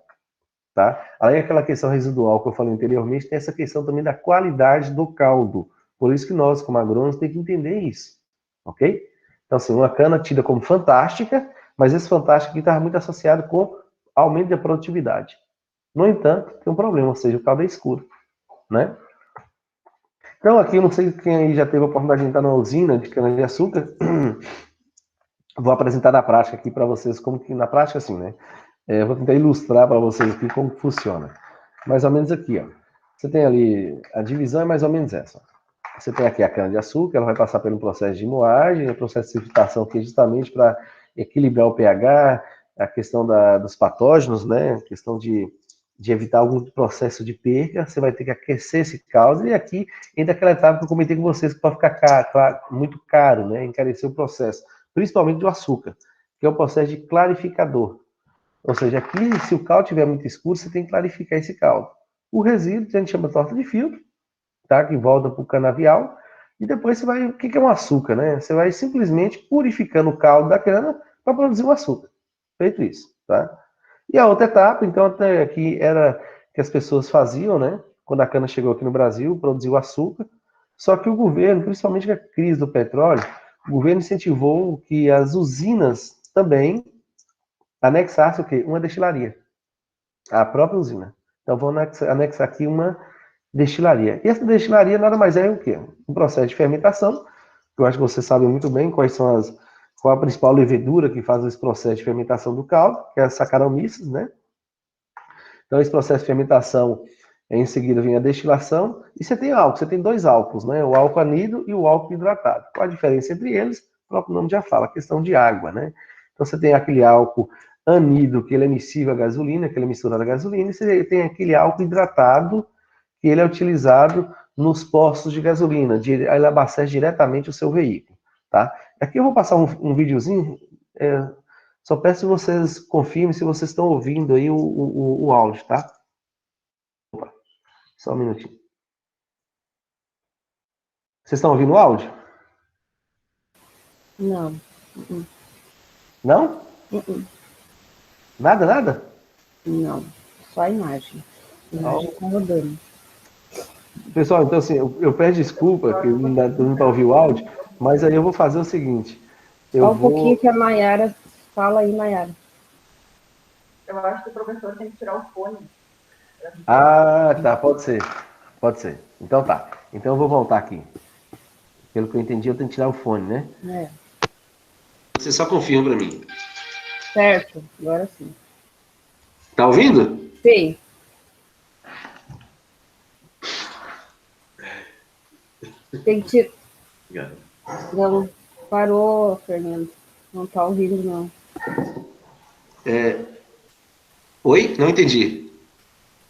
Tá? Além daquela questão residual que eu falei anteriormente, tem essa questão também da qualidade do caldo. Por isso que nós, como agrônomos, temos que entender isso. Ok? Então, assim, uma cana tida como fantástica, mas esse fantástico aqui está muito associado com aumento da produtividade. No entanto, tem um problema, ou seja, o caldo é escuro. Né? Então, aqui, eu não sei quem aí já teve a oportunidade de entrar na usina de cana-de-açúcar. Vou apresentar na prática aqui para vocês, como que, na prática, assim, né? Vou tentar ilustrar para vocês aqui como funciona. Mais ou menos aqui, ó. Você tem ali, a divisão é mais ou menos essa. Você tem aqui a cana-de-açúcar, ela vai passar pelo processo de moagem, o processo de filtração que é justamente para equilibrar o pH, a questão dos patógenos, né? A questão de evitar algum processo de perca, você vai ter que aquecer esse caldo, e aqui ainda aquela etapa que eu comentei com vocês, que pode ficar muito caro, né? Encarecer o processo, principalmente do açúcar, que é o processo de clarificador. Ou seja, aqui, se o caldo estiver muito escuro, você tem que clarificar esse caldo. O resíduo, a gente chama de torta de filtro, tá? Que volta para o canavial, e depois você vai... O que é um açúcar, né? Você vai simplesmente purificando o caldo da cana para produzir o açúcar. Feito isso, tá? E a outra etapa, então, até aqui era que as pessoas faziam, né? Quando a cana chegou aqui no Brasil, produziu açúcar, só que o governo, principalmente com a crise do petróleo, o governo incentivou que as usinas também anexasse o quê? Uma destilaria. A própria usina. Então, vou anexar aqui uma destilaria. E essa destilaria nada mais é o quê? Um processo de fermentação, que eu acho que vocês sabem muito bem qual a principal levedura que faz esse processo de fermentação do caldo, que é a Saccharomyces, né? Então, esse processo de fermentação, em seguida vem a destilação, e você tem álcool, você tem dois álcools, né? O álcool anidro e o álcool hidratado. Qual a diferença entre eles? O próprio nome já fala, a questão de água, né? Então, você tem aquele álcool anidro, que ele é miscível à gasolina, que ele é misturado à gasolina, e você tem aquele álcool hidratado, que ele é utilizado nos postos de gasolina, ele abastece diretamente o seu veículo, tá? Aqui eu vou passar um videozinho, só peço que vocês confirmem se vocês estão ouvindo aí o áudio, tá? Opa, só um minutinho. Vocês estão ouvindo o áudio? Não. Não? Nada, nada? Não. Só a imagem. A imagem está rodando. Pessoal, então assim, eu peço desculpa que não dá para ouvir o áudio, mas aí eu vou fazer o seguinte. Só um pouquinho que a Maiara fala aí, Maiara. Eu acho que o professor tem que tirar o fone. Ah, tá, pode ser. Pode ser. Então tá. Então eu vou voltar aqui. Pelo que eu entendi, eu tenho que tirar o fone, né? Você só confirma para mim. Certo, agora sim. Tá ouvindo? Sim. Tem que tirar. Não, parou, Fernando. Não tá ouvindo, não. Oi? Não entendi.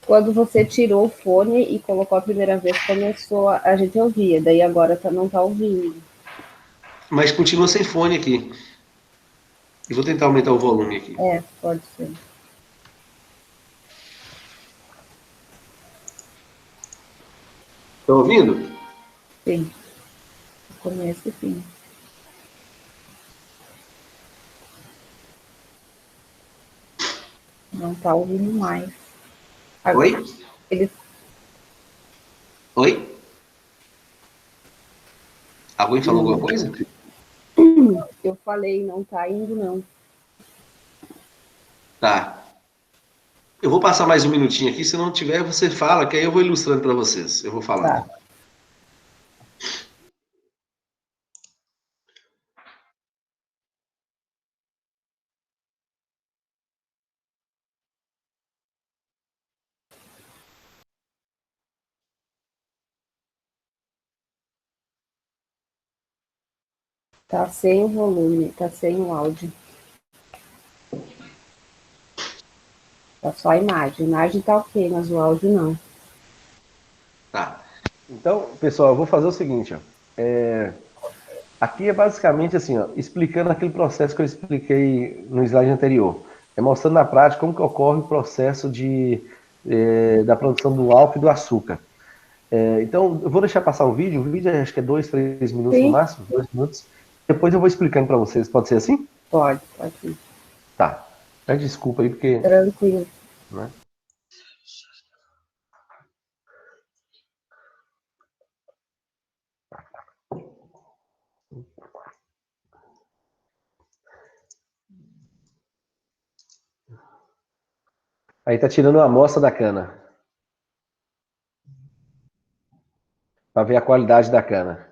Quando você tirou o fone e colocou a primeira vez, começou a gente ouvia. Daí agora não tá ouvindo. Mas continua sem fone aqui. Eu vou tentar aumentar o volume aqui. Pode ser. Estão ouvindo? Sim. Começo e fim. Não tá ouvindo mais. Oi? Ele... Oi? Alguém falou alguma coisa? Eu falei, não tá indo, não. Tá. Eu vou passar mais um minutinho aqui, se não tiver, você fala, que aí eu vou ilustrando para vocês. Eu vou falando. Tá. Tá sem o volume, tá sem o áudio. Tá só a imagem. A imagem tá ok, mas o áudio não. Tá. Então, pessoal, eu vou fazer o seguinte, ó. Aqui é basicamente assim, ó, explicando aquele processo que eu expliquei no slide anterior. É mostrando na prática como que ocorre o processo da produção do álcool e do açúcar. Então, eu vou deixar passar o vídeo acho que é 2, 3 minutos no máximo, 2 minutos. Depois eu vou explicando para vocês, pode ser assim? Pode sim. Tá. Desculpa aí, porque... Tranquilo. Né? Aí tá tirando uma amostra da cana. Para ver a qualidade da cana.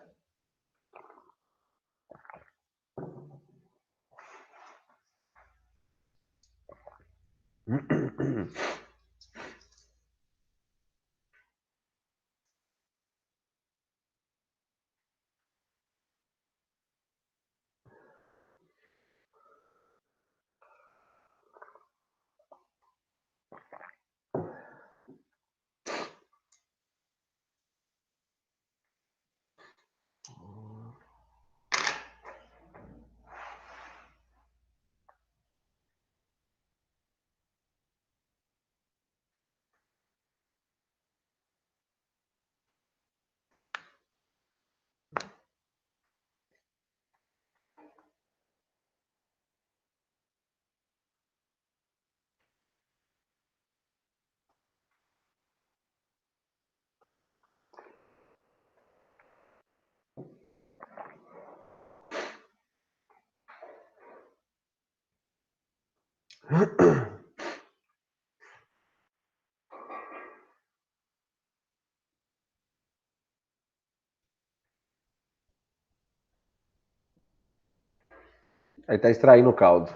Aí tá extraindo o caldo.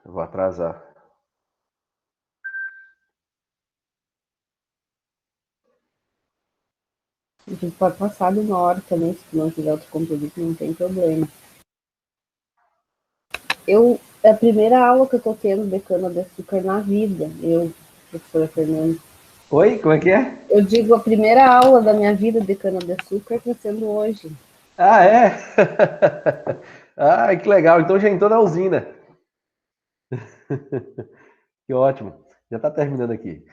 Eu vou atrasar. A gente pode passar de uma hora também, se não tiver outro compromisso, não tem problema. É a primeira aula que eu tô tendo de cana-de-açúcar na vida, professora Fernanda. Oi, como é que é? Eu digo, a primeira aula da minha vida de cana-de-açúcar está sendo hoje. Ah, é? Ah, que legal. Então já entrou na usina. Que ótimo. Já está terminando aqui.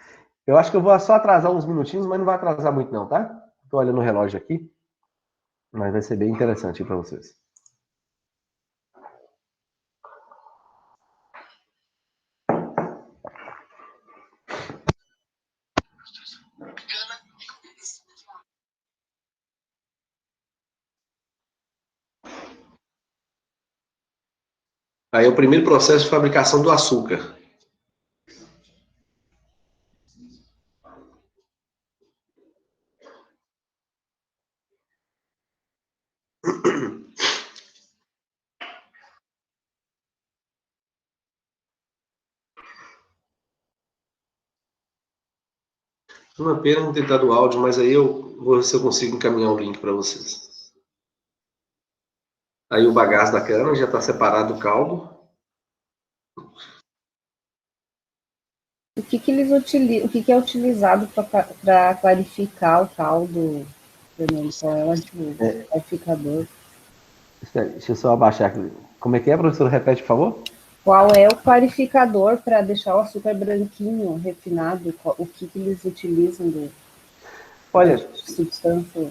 Eu acho que eu vou só atrasar uns minutinhos, mas não vai atrasar muito não, tá? Estou olhando o relógio aqui, mas vai ser bem interessante para vocês. Aí é o primeiro processo de fabricação do açúcar. Uma pena não ter dado áudio, mas aí eu vou ver se eu consigo encaminhar o link para vocês. Aí o bagaço da cana já está separado do caldo. O que eles utilizam? O que é utilizado para clarificar o caldo? Qual é o clarificador? Deixa eu só abaixar aqui. Como é que é, professor? Repete, por favor. Qual é o clarificador para deixar o açúcar branquinho, refinado? O que eles utilizam Olha, de substância?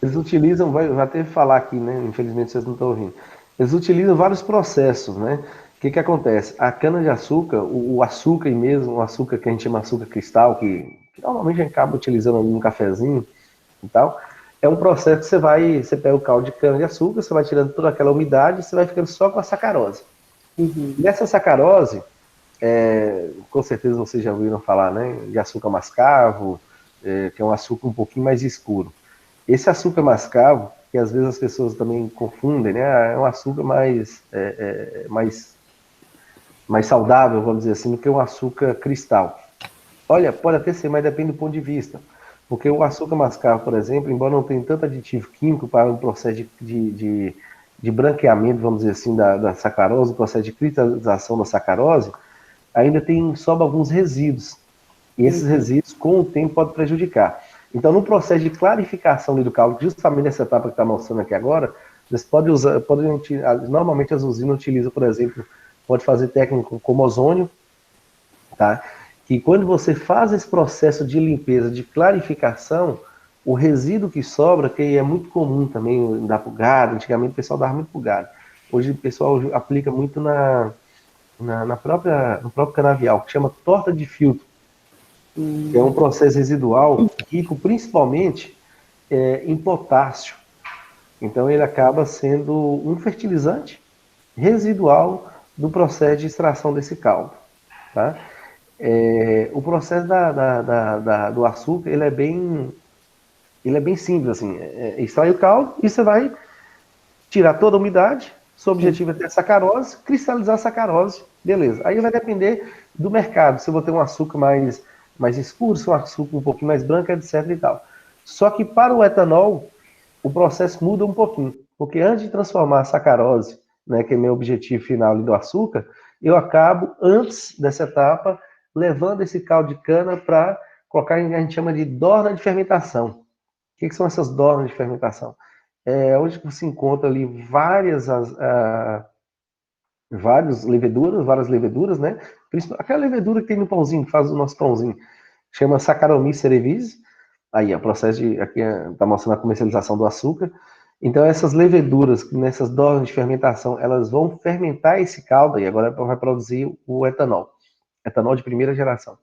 eles utilizam, vai até falar aqui, né? Infelizmente vocês não estão ouvindo. Eles utilizam vários processos, né? O que acontece? A cana-de-açúcar, o açúcar e mesmo o açúcar que a gente chama açúcar cristal, que normalmente a gente acaba utilizando ali no cafezinho e tal, é um processo que você pega o caldo de cana-de-açúcar, você vai tirando toda aquela umidade, você vai ficando só com a sacarose. Uhum. Nessa sacarose, com certeza vocês já ouviram falar, né? De açúcar mascavo, que é um açúcar um pouquinho mais escuro. Esse açúcar mascavo, que às vezes as pessoas também confundem, né? É um açúcar mais saudável, vamos dizer assim, do que um açúcar cristal. Olha, pode até ser, mas depende do ponto de vista. Porque o açúcar mascavo, por exemplo, embora não tenha tanto aditivo químico para um processo de branqueamento, vamos dizer assim, da sacarose, o processo de cristalização da sacarose, ainda sobra alguns resíduos. E esses resíduos, com o tempo, podem prejudicar. Então, no processo de clarificação do caldo, justamente nessa etapa que está mostrando aqui agora, eles podem usar, normalmente as usinas utilizam, por exemplo, pode fazer técnica como ozônio, tá? Que quando você faz esse processo de limpeza, de clarificação, o resíduo que sobra, que é muito comum também dar para o gado, antigamente o pessoal dava muito para o gado. Hoje o pessoal aplica muito no próprio canavial, que chama torta de filtro, que é um processo residual rico principalmente em potássio. Então ele acaba sendo um fertilizante residual do processo de extração desse caldo. Tá? O processo do açúcar ele é bem simples. Assim, extrai o caldo e você vai tirar toda a umidade. Seu objetivo é ter a sacarose, cristalizar a sacarose, beleza. Aí vai depender do mercado, se eu vou ter um açúcar mais escuro, se um açúcar um pouquinho mais branco, etc e tal. Só que para o etanol, o processo muda um pouquinho, porque antes de transformar a sacarose, né, que é meu objetivo final ali do açúcar, eu acabo, antes dessa etapa, levando esse caldo de cana para colocar em que a gente chama de dorna de fermentação. O que são essas dornas de fermentação? Onde você encontra ali várias leveduras, né? Aquela levedura que tem no pãozinho, que faz o nosso pãozinho, chama Saccharomyces cerevisiae. Aí, o processo aqui está mostrando a comercialização do açúcar. Então, essas leveduras, nessas dornas de fermentação, elas vão fermentar esse caldo e agora vai produzir o etanol de primeira geração.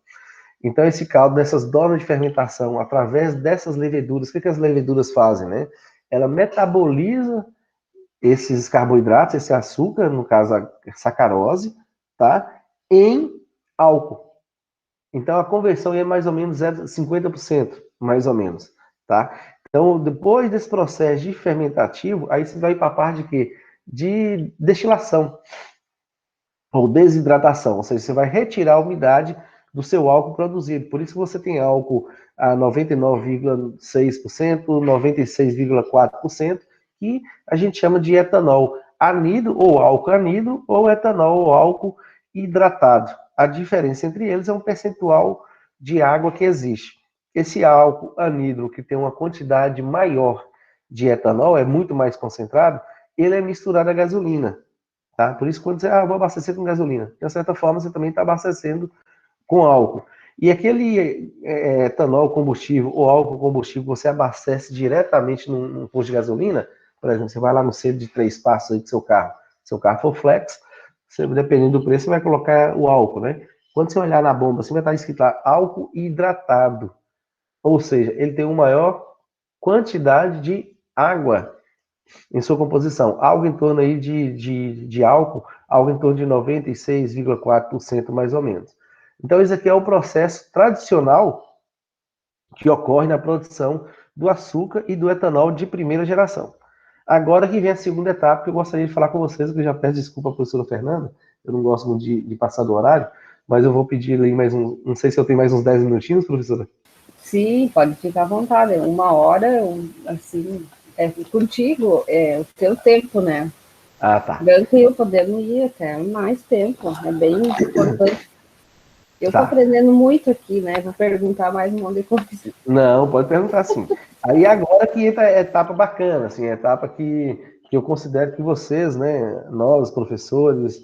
Então, esse caldo, nessas dornas de fermentação, através dessas leveduras, o que as leveduras fazem, né? Ela metaboliza esses carboidratos, esse açúcar, no caso a sacarose, tá? Em álcool. Então a conversão é mais ou menos 50%, mais ou menos, tá? Então, depois desse processo de fermentativo, aí você vai para a parte de quê? De destilação ou desidratação, ou seja, você vai retirar a umidade do seu álcool produzido. Por isso que você tem álcool a 99,6%, 96,4%, que a gente chama de etanol anidro ou álcool anidro ou etanol ou álcool hidratado. A diferença entre eles é um percentual de água que existe. Esse álcool anidro, que tem uma quantidade maior de etanol, é muito mais concentrado, ele é misturado à gasolina. Tá? Por isso, quando você vou abastecer com gasolina, de certa forma, você também está abastecendo com álcool. E aquele etanol combustível ou álcool combustível que você abastece diretamente num posto de gasolina, por exemplo, você vai lá no centro de 3 passos aí do seu carro for flex, você, dependendo do preço, você vai colocar o álcool, né? Quando você olhar na bomba, assim, vai estar escrito lá, álcool hidratado. Ou seja, ele tem uma maior quantidade de água em sua composição. Algo em torno aí de álcool, algo em torno de 96,4% mais ou menos. Então, esse aqui é o processo tradicional que ocorre na produção do açúcar e do etanol de primeira geração. Agora que vem a segunda etapa, que eu gostaria de falar com vocês, que eu já peço desculpa à professora Fernanda, eu não gosto muito de passar do horário, mas eu vou pedir ali mais não sei se eu tenho mais uns 10 minutinhos, professora. Sim, pode ficar à vontade. 1 hora, assim, contigo, é o teu tempo, né? Ah, tá. Tranquilo, podemos ir até mais tempo. É bem importante. Eu estou aprendendo muito aqui, né? Vou perguntar mais um monte de coisa. Não, pode perguntar sim. Aí agora que entra a etapa bacana, assim, a etapa que eu considero que vocês, né, nós, professores,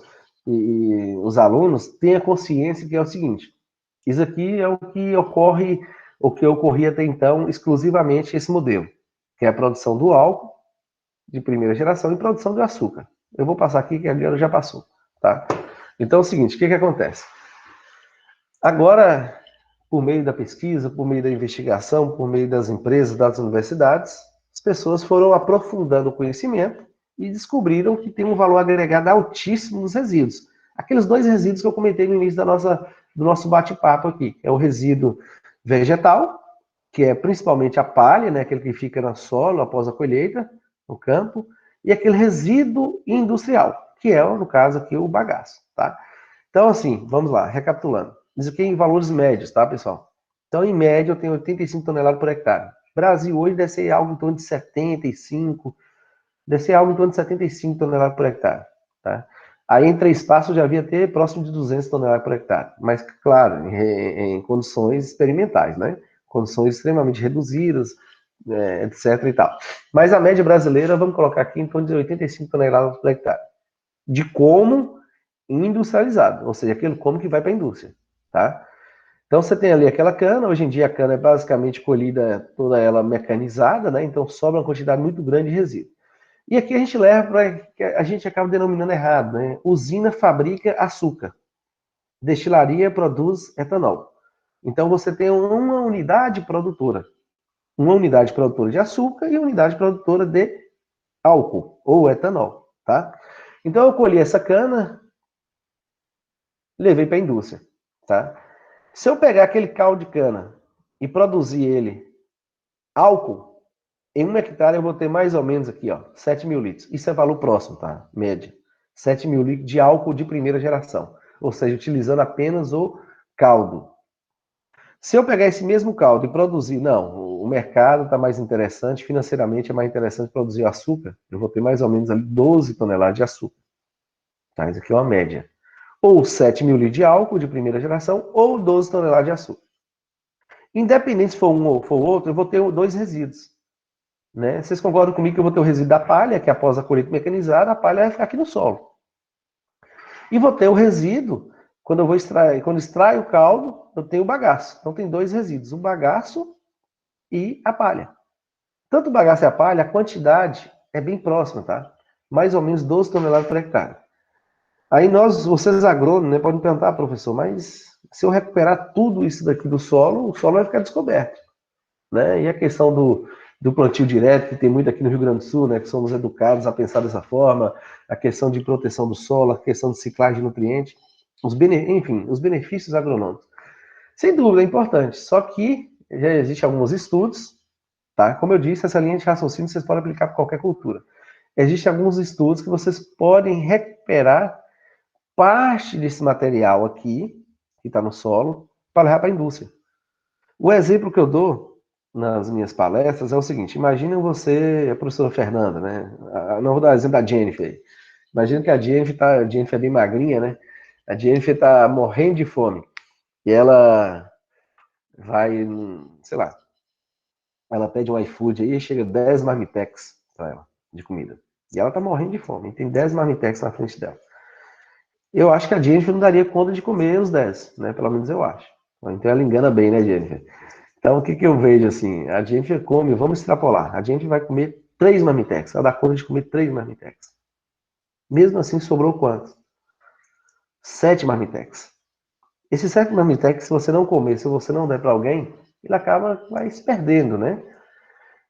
e os alunos tenham consciência que é o seguinte: isso aqui é o que ocorre, o que ocorria até então, exclusivamente esse modelo, que é a produção do álcool de primeira geração e produção de açúcar. Eu vou passar aqui, que a Liana já passou, tá? Então é o seguinte, o que acontece? Agora, por meio da pesquisa, por meio da investigação, por meio das empresas, das universidades, as pessoas foram aprofundando o conhecimento e descobriram que tem um valor agregado altíssimo nos resíduos. Aqueles 2 resíduos que eu comentei no início do nosso bate-papo aqui, que é o resíduo vegetal, que é principalmente a palha, né, aquele que fica no solo após a colheita, no campo, e aquele resíduo industrial, que é, no caso aqui, o bagaço, tá? Então, assim, vamos lá, recapitulando. Isso aqui é em valores médios, tá, pessoal? Então, em média, eu tenho 85 toneladas por hectare. Brasil hoje deve ser algo em torno de 75, deve ser algo em torno de 75 toneladas por hectare, tá? Aí, em 3 passos, já havia até próximo de 200 toneladas por hectare. Mas, claro, em condições experimentais, né? Condições extremamente reduzidas, etc. e tal. Mas a média brasileira, vamos colocar aqui em torno de 85 toneladas por hectare. De como industrializado, ou seja, aquele como que vai para a indústria, tá? Então você tem ali aquela cana, hoje em dia a cana é basicamente colhida toda ela mecanizada, né? Então sobra uma quantidade muito grande de resíduo. E aqui a gente leva para, a gente acaba denominando errado, né? Usina fabrica açúcar, destilaria produz etanol. Então você tem uma unidade produtora de açúcar e uma unidade produtora de álcool ou etanol, tá? Então eu colhi essa cana, levei para a indústria, tá? Se eu pegar aquele caldo de cana e produzir ele álcool, em 1 hectare eu vou ter mais ou menos aqui, ó, 7 mil litros. Isso é valor próximo, tá? Média. 7 mil litros de álcool de primeira geração. Ou seja, utilizando apenas o caldo. Se eu pegar esse mesmo caldo e produzir, não, o mercado está mais interessante, financeiramente é mais interessante produzir açúcar, eu vou ter mais ou menos ali 12 toneladas de açúcar. Tá? Isso aqui é uma média. Ou 7 mil litros de álcool de primeira geração, ou 12 toneladas de açúcar. Independente se for um ou for outro, eu vou ter 2 resíduos. Né? Vocês concordam comigo que eu vou ter o resíduo da palha, que após a colheita mecanizada, a palha vai ficar aqui no solo. E vou ter o resíduo, quando eu vou extrair, quando extraio o caldo, eu tenho o bagaço. Então tem 2 resíduos, o bagaço e a palha. Tanto o bagaço e a palha, a quantidade é bem próxima, tá? Mais ou menos 12 toneladas por hectare. Aí vocês agrônomos, né, podem perguntar, professor, mas se eu recuperar tudo isso daqui do solo, o solo vai ficar descoberto. Né? E a questão do plantio direto, que tem muito aqui no Rio Grande do Sul, né, que somos educados a pensar dessa forma, a questão de proteção do solo, a questão de ciclagem de nutrientes, enfim, os benefícios agronômicos. Sem dúvida, é importante, só que já existem alguns estudos, tá? Como eu disse, essa linha de raciocínio vocês podem aplicar para qualquer cultura. Existem alguns estudos que vocês podem recuperar parte desse material aqui, que está no solo, para levar para a indústria. O exemplo que eu dou nas minhas palestras é o seguinte: imagina você, a professora Fernanda, né? Não vou dar exemplo da Jennifer. Imagina que a Jennifer é bem magrinha, né? A Jennifer está morrendo de fome. E ela vai, sei lá, ela pede um iFood aí e chega 10 marmitex para ela, de comida. E ela está morrendo de fome, e tem 10 marmitex na frente dela. Eu acho que a Jennifer não daria conta de comer os 10, né? Pelo menos eu acho. Então ela engana bem, né, Jennifer? Então o que eu vejo assim? A Jennifer come, vamos extrapolar. A Jennifer vai comer 3 marmitex. Ela dá conta de comer 3 marmitex. Mesmo assim, sobrou quanto? 7 marmitex. Esses 7 marmitex, se você não comer, se você não der para alguém, ele vai se perdendo, né?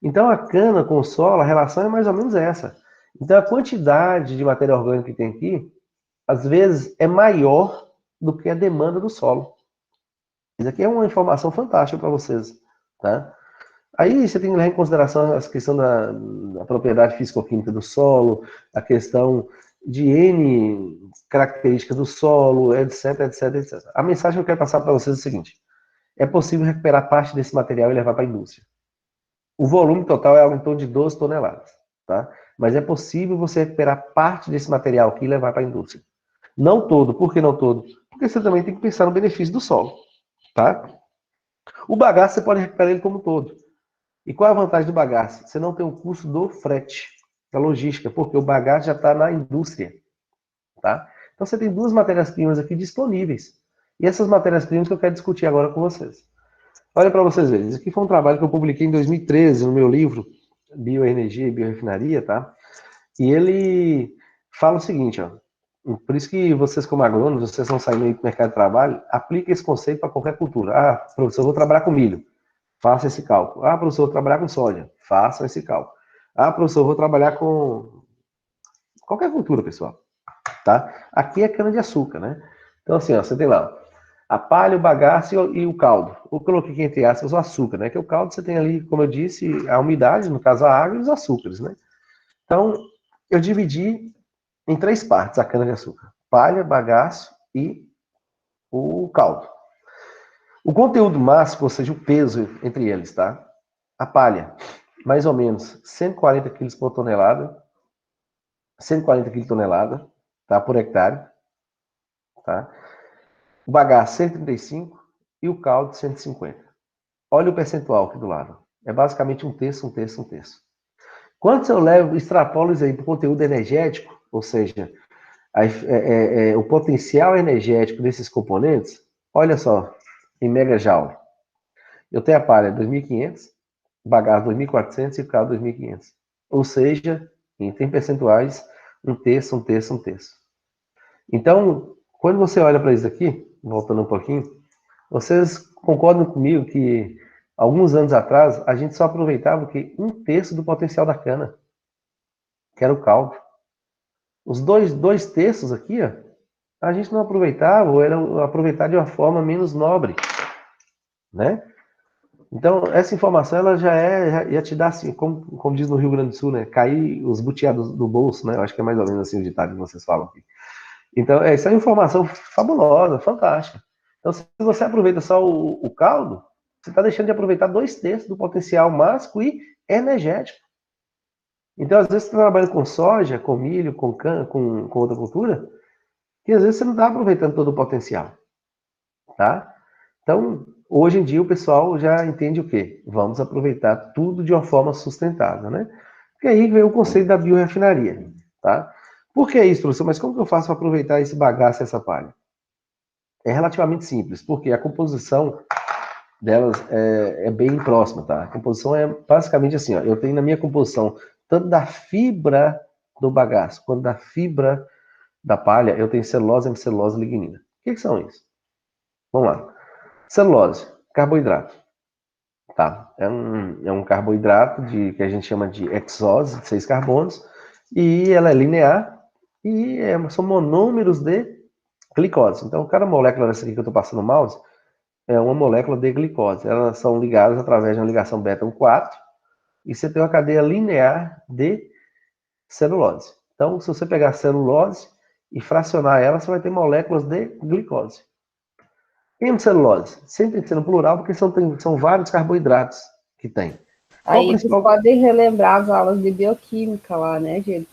Então a cana com o solo, a relação é mais ou menos essa. Então a quantidade de matéria orgânica que tem aqui, às vezes, é maior do que a demanda do solo. Isso aqui é uma informação fantástica para vocês, tá? Aí você tem que levar em consideração a questão da propriedade físico-química do solo, a questão de N características do solo, etc, etc, etc. A mensagem que eu quero passar para vocês é o seguinte: é possível recuperar parte desse material e levar para a indústria. O volume total é algo em torno de 12 toneladas, tá? Mas é possível você recuperar parte desse material aqui e levar para a indústria. Não todo. Por que não todo? Porque você também tem que pensar no benefício do solo, tá? O bagaço você pode recuperar ele como todo. E qual é a vantagem do bagaço? Você não tem o custo do frete, da logística, porque o bagaço já está na indústria, tá? Então você tem duas matérias-primas aqui disponíveis. E essas matérias-primas que eu quero discutir agora com vocês. Olha para vocês verem, isso aqui foi um trabalho que eu publiquei em 2013 no meu livro Bioenergia e Biorefinaria, tá? E ele fala o seguinte, ó. Por isso que vocês como agrônomos, vocês vão sair no mercado de trabalho, apliquem esse conceito para qualquer cultura. Ah, professor, eu vou trabalhar com milho. Faça esse cálculo. Ah, professor, eu vou trabalhar com soja. Faça esse cálculo. Ah, professor, eu vou trabalhar com qualquer cultura, pessoal. Tá? Aqui é cana-de-açúcar, né? Então, assim, ó, você tem lá a palha, o bagaço e o caldo. Eu coloquei aqui entre aspas o açúcar, né? Que o caldo você tem ali, como eu disse, a umidade, no caso a água e os açúcares, né? Então, eu dividi em três partes a cana-de-açúcar: palha, bagaço e o caldo. O conteúdo máximo, ou seja, o peso entre eles, tá? A palha, mais ou menos 140 quilos por tonelada, 140 quilos por tonelada, tá? Por hectare, tá? O bagaço 135 e o caldo 150. Olha o percentual aqui do lado. É basicamente um terço, um terço, um terço. Quanto eu levo, extrapolo isso aí para o conteúdo energético, ou seja, o potencial energético desses componentes, olha só, em megajoule. Eu tenho a palha 2.500, o bagaço 2.400 e o caldo 2.500. Ou seja, em percentuais, um terço, um terço, um terço. Então, quando você olha para isso aqui, voltando um pouquinho, vocês concordam comigo que alguns anos atrás a gente só aproveitava que um terço do potencial da cana, que era o caldo. Os dois terços aqui, ó, a gente não aproveitava, ou era aproveitar de uma forma menos nobre, né? Então, essa informação, ela já ia te dar, assim, como diz no Rio Grande do Sul, né? Cair os butiados do bolso, né? Eu acho que é mais ou menos assim o ditado que vocês falam aqui. Então, essa é uma informação fabulosa, fantástica. Então, se você aproveita só o caldo, você está deixando de aproveitar 2/3 do potencial máximo e energético. Então, às vezes, você está trabalhando com soja, com milho, com outra cultura, que às vezes você não está aproveitando todo o potencial, tá? Então, hoje em dia, o pessoal já entende o quê? Vamos aproveitar tudo de uma forma sustentável, né? Porque aí vem o conceito da biorefinaria, tá? Por que isso, professor? Mas como que eu faço para aproveitar esse bagaço e essa palha? É relativamente simples, porque a composição delas é bem próxima, tá? A composição é basicamente assim, ó. Eu tenho na minha composição, tanto da fibra do bagaço, quanto da fibra da palha, eu tenho celulose, hemicelulose e lignina. O que são isso? Vamos lá. Celulose, carboidrato. Tá? É um carboidrato que a gente chama de hexose, de 6 carbonos, e ela é linear, e são monômeros de glicose. Então, cada molécula dessa aqui que eu estou passando o mouse é uma molécula de glicose. Elas são ligadas através de uma ligação beta-1,4, e você tem uma cadeia linear de celulose. Então, se você pegar a celulose e fracionar ela, você vai ter moléculas de glicose. Hemicelulose, sempre sendo plural, porque são vários carboidratos que tem. Aí vocês podem relembrar as aulas de bioquímica lá, né, gente?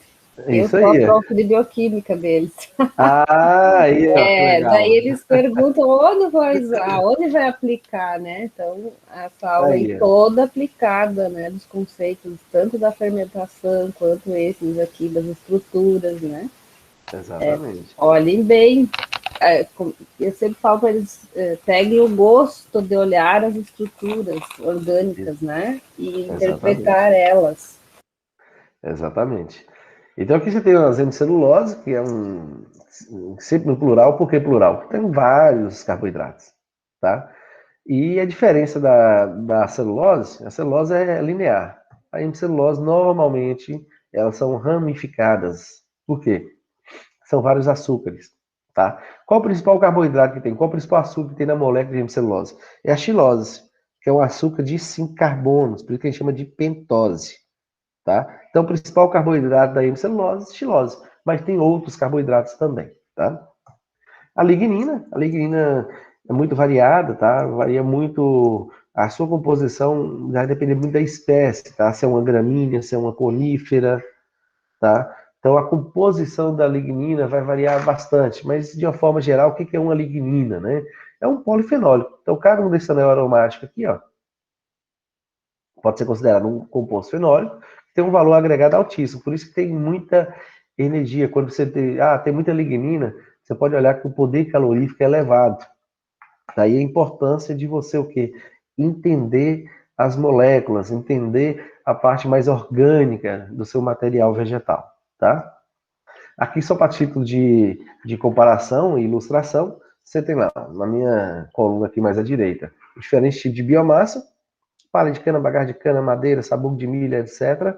Eu sou a prof de bioquímica deles. Ah, aí, ó, que legal. Daí eles perguntam onde vai usar, onde vai aplicar, né? Então, essa aula aí toda aplicada, né, dos conceitos, tanto da fermentação, quanto esses aqui das estruturas, né? Exatamente. Olhem bem, eu sempre falo para eles, peguem o gosto de olhar as estruturas orgânicas, né? E interpretar elas. Exatamente. Então aqui você tem a hemicelulose, que é sempre no plural. Por que plural? Porque tem vários carboidratos, tá? E a diferença da celulose, a celulose é linear. A hemicelulose, normalmente, elas são ramificadas. Por quê? São vários açúcares, tá? Qual o principal carboidrato que tem? Qual o principal açúcar que tem na molécula de hemicelulose? É a xilose, que é um açúcar de 5 carbonos, por isso que a gente chama de pentose, tá? Então, o principal carboidrato da hemicelulose é a xilose, mas tem outros carboidratos também, tá? A lignina é muito variada, tá? Varia muito, a sua composição vai depender muito da espécie, tá? Se é uma gramínea, se é uma conífera, tá? Então, a composição da lignina vai variar bastante, mas de uma forma geral, o que é uma lignina, né? É um polifenólico. Então, cada um desses anel aromáticos aqui, ó, pode ser considerado um composto fenólico, que tem um valor agregado altíssimo. Por isso que tem muita energia. Quando você tem muita lignina, você pode olhar que o poder calorífico é elevado. Daí a importância de você o quê? Entender as moléculas, entender a parte mais orgânica do seu material vegetal, tá? Aqui, só para título de comparação e ilustração, você tem lá, na minha coluna aqui mais à direita, diferentes tipos de biomassa, palha de cana, bagaço de cana, madeira, sabugo de milho, etc.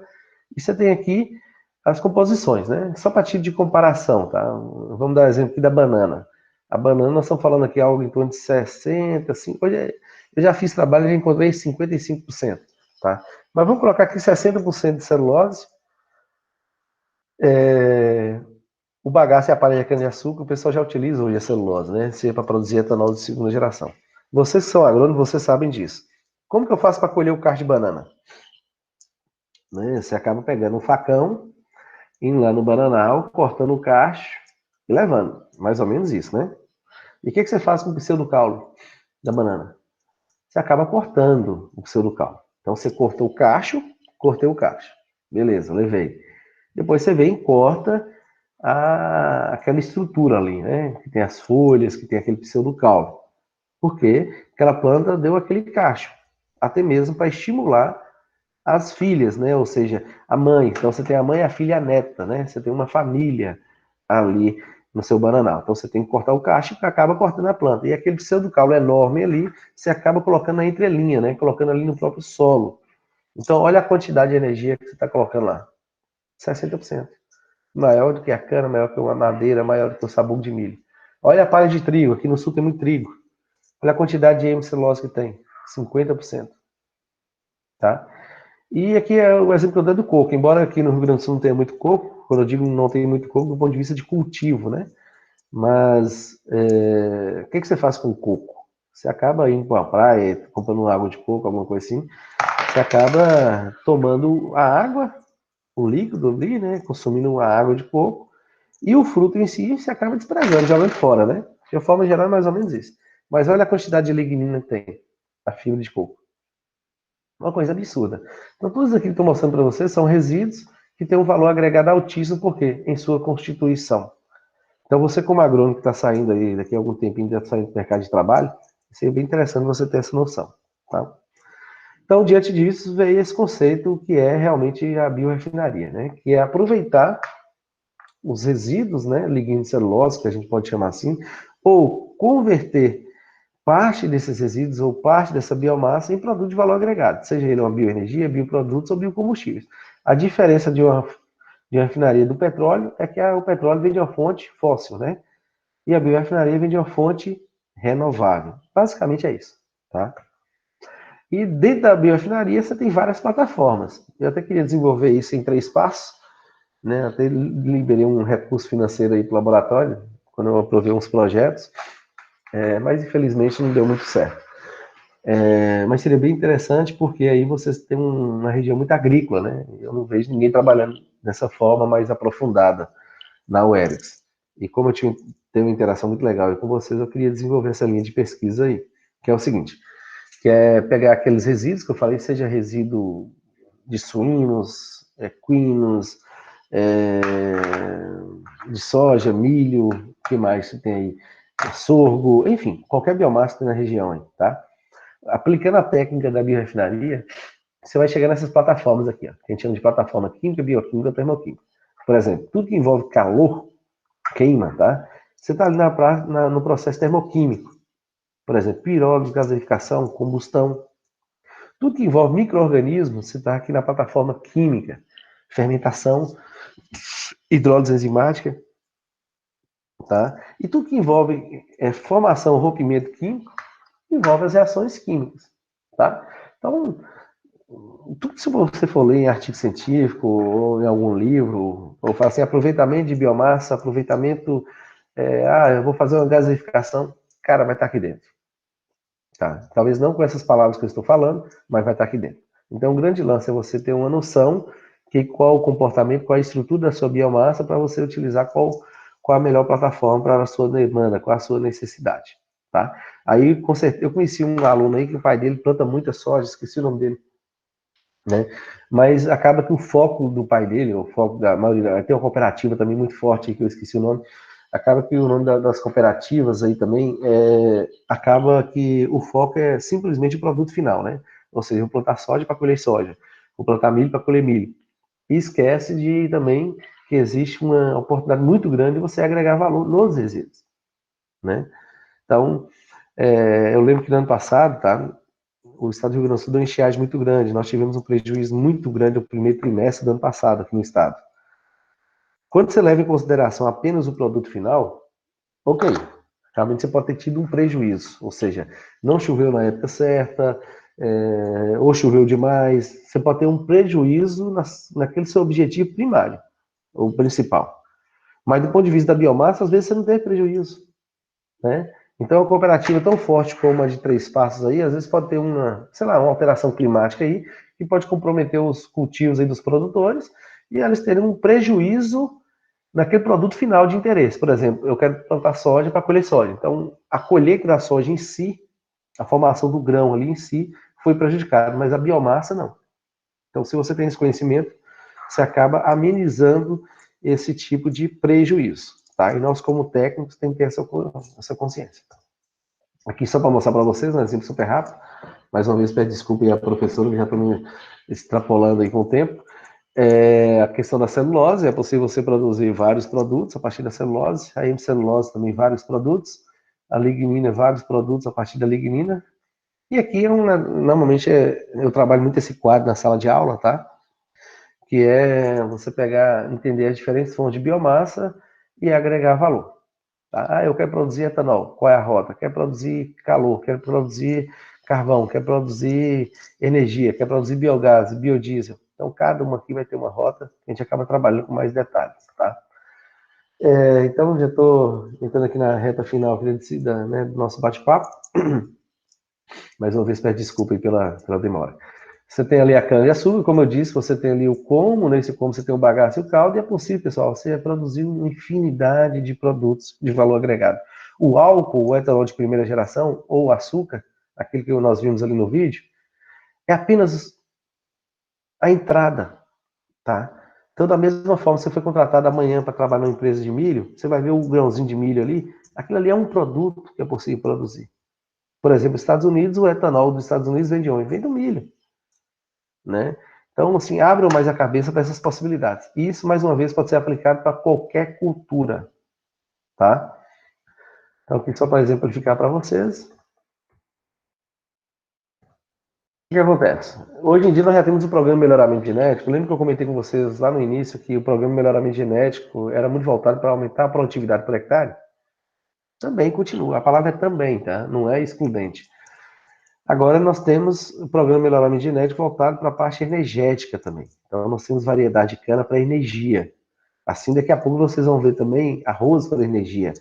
E você tem aqui as composições, né? Só para título de comparação, tá? Vamos dar exemplo aqui da banana. A banana, nós estamos falando aqui algo em torno de 60%, assim, hoje eu já fiz trabalho e já encontrei 55%, tá? Mas vamos colocar aqui 60% de celulose. O bagaço e a palha de cana-de-açúcar, o pessoal já utiliza hoje a celulose, né? Seja para produzir etanol de segunda geração. Vocês que são agrônomos, vocês sabem disso. Como que eu faço para colher o cacho de banana? Né? Você acaba pegando um facão, indo lá no bananal, cortando o cacho e levando. Mais ou menos isso, né? E o que você faz com o pseudocaule da banana? Você acaba cortando o pseudocaule. Então você cortou o cacho, cortei o cacho. Beleza, levei. Depois você vem e corta aquela estrutura ali, né? Que tem as folhas, que tem aquele pseudocaule. Porque aquela planta deu aquele cacho. Até mesmo para estimular as filhas, né? Ou seja, a mãe. Então você tem a mãe, a filha e a neta, né? Você tem uma família ali no seu bananal. Então você tem que cortar o cacho e acaba cortando a planta. E aquele pseudocaule enorme ali, você acaba colocando na entrelinha, né? Colocando ali no próprio solo. Então olha a quantidade de energia que você está colocando lá. 60%. Maior do que a cana, maior que uma madeira, maior do que o sabugo de milho. Olha a palha de trigo, aqui no sul tem muito trigo. Olha a quantidade de hemicelulose que tem, 50%. Tá? E aqui é o exemplo que eu dei do coco. Embora aqui no Rio Grande do Sul não tenha muito coco, quando eu digo não tem muito coco, do ponto de vista de cultivo, né? Mas o que você faz com o coco? Você acaba indo para a praia, comprando água de coco, alguma coisa assim, você acaba tomando a água, o líquido ali, né? Consumindo a água de coco, e o fruto em si você acaba desprezando, jogando fora, né? De forma geral é mais ou menos isso. Mas olha a quantidade de lignina que tem a fibra de coco. Uma coisa absurda. Então, tudo isso aqui que estou mostrando para vocês são resíduos que têm um valor agregado altíssimo, por quê? Em sua constituição. Então, você como agrônomo que está saindo aí, daqui a algum tempinho, está saindo do mercado de trabalho, seria bem interessante você ter essa noção. Tá? Então, diante disso, veio esse conceito que é realmente a biorefinaria, né? Que é aproveitar os resíduos, né, lignocelulose, que a gente pode chamar assim, ou converter parte desses resíduos ou parte dessa biomassa em produto de valor agregado, seja ele uma bioenergia, bioprodutos ou biocombustíveis. A diferença de uma refinaria do petróleo é que o petróleo vem de uma fonte fóssil, né? E a biorefinaria vem de uma fonte renovável. Basicamente é isso, tá? E dentro da biorefinaria você tem várias plataformas. Eu até queria desenvolver isso em 3 passos, né? Até liberei um recurso financeiro aí para o laboratório, quando eu aprovei uns projetos, mas infelizmente não deu muito certo. Mas seria bem interessante porque aí vocês têm uma região muito agrícola, né? Eu não vejo ninguém trabalhando dessa forma mais aprofundada na UERGS. E como eu tenho uma interação muito legal com vocês, eu queria desenvolver essa linha de pesquisa aí, que é o seguinte, que é pegar aqueles resíduos que eu falei, seja resíduo de suínos, equinos, de soja, milho, o que mais tem aí? Sorgo, enfim, qualquer biomassa que tem na região aí, tá? Aplicando a técnica da biorefinaria, você vai chegar nessas plataformas aqui, ó, que a gente chama de plataforma química, bioquímica, termoquímica. Por exemplo, tudo que envolve calor, queima, tá? Você está ali no processo termoquímico. Por exemplo, pirólise, gaseificação, combustão. Tudo que envolve micro-organismos, você está aqui na plataforma química. Fermentação, hidrólise enzimática, tá? E tudo que envolve formação, rompimento químico, envolve as reações químicas, tá? Então, tudo que você for ler em artigo científico ou em algum livro, ou fala assim, aproveitamento de biomassa, aproveitamento, eu vou fazer uma gaseificação, cara, vai estar aqui dentro. Tá? Talvez não com essas palavras que eu estou falando, mas vai estar aqui dentro. Então, o grande lance é você ter uma noção de qual o comportamento, qual a estrutura da sua biomassa para você utilizar qual a melhor plataforma para a sua demanda, qual a sua necessidade. Tá? Aí, com certeza, eu conheci um aluno aí que o pai dele planta muita soja, esqueci o nome dele. Né? Mas acaba que o foco do pai dele, o foco da maioria, tem uma cooperativa também muito forte, que eu esqueci o nome, acaba que o nome das cooperativas aí também, acaba que o foco é simplesmente o produto final, né? Ou seja, vou plantar soja para colher soja, vou plantar milho para colher milho. E esquece de também que existe uma oportunidade muito grande de você agregar valor nos resíduos, né? Então, eu lembro que no ano passado, tá? O estado do Rio Grande do Sul deu uma estiagem muito grande. Nós tivemos um prejuízo muito grande no primeiro trimestre do ano passado aqui no estado. Quando você leva em consideração apenas o produto final, ok, realmente você pode ter tido um prejuízo, ou seja, não choveu na época certa, ou choveu demais, você pode ter um prejuízo naquele seu objetivo primário, ou principal. Mas do ponto de vista da biomassa, às vezes você não tem prejuízo, né? Então, a cooperativa tão forte como a de Três Passos aí, às vezes pode ter uma alteração climática aí, que pode comprometer os cultivos aí dos produtores, e eles terem um prejuízo naquele produto final de interesse. Por exemplo, eu quero plantar soja para colher soja. Então, a colheita da soja em si, a formação do grão ali em si, foi prejudicada, mas a biomassa não. Então, se você tem esse conhecimento, você acaba amenizando esse tipo de prejuízo, tá? E nós, como técnicos, temos que ter essa consciência. Aqui, só para mostrar para vocês, um exemplo super rápido. Mais uma vez, peço desculpa aí a professora, que já estou me extrapolando aí com o tempo. A questão da celulose, é possível você produzir vários produtos a partir da celulose, a hemicelulose também vários produtos, a lignina vários produtos a partir da lignina. E aqui, normalmente, eu trabalho muito esse quadro na sala de aula, tá? Que é você entender as diferentes fontes de biomassa e agregar valor. Tá? Eu quero produzir etanol, qual é a rota? Quero produzir calor, quero produzir carvão, quero produzir energia, quero produzir biogás, biodiesel. Então, cada uma aqui vai ter uma rota, a gente acaba trabalhando com mais detalhes, tá? Então, já estou entrando aqui na reta final do nosso bate-papo. Mais uma vez, peço desculpa aí pela demora. Você tem ali a cana-de-açúcar, como eu disse, você tem ali o como, nesse como você tem o bagaço e o caldo, e é possível, pessoal, você produzir uma infinidade de produtos de valor agregado. O álcool, o etanol de primeira geração, ou o açúcar, aquele que nós vimos ali no vídeo, é apenas a entrada, tá? Então, da mesma forma, você foi contratado amanhã para trabalhar numa empresa de milho, você vai ver o grãozinho de milho ali, aquilo ali é um produto que é possível produzir. Por exemplo, nos Estados Unidos, o etanol dos Estados Unidos vem de onde? Vem do milho, né? Então, assim, abram mais a cabeça para essas possibilidades. E isso, mais uma vez, pode ser aplicado para qualquer cultura, tá? Então, aqui só para exemplificar para vocês. O que acontece? Hoje em dia nós já temos o programa de melhoramento genético. Lembra que eu comentei com vocês lá no início que o programa de melhoramento genético era muito voltado para aumentar a produtividade por hectare? Também continua. A palavra é também, tá? Não é excludente. Agora nós temos o programa de melhoramento genético voltado para a parte energética também. Então nós temos variedade de cana para energia. Assim, daqui a pouco vocês vão ver também arroz para energia,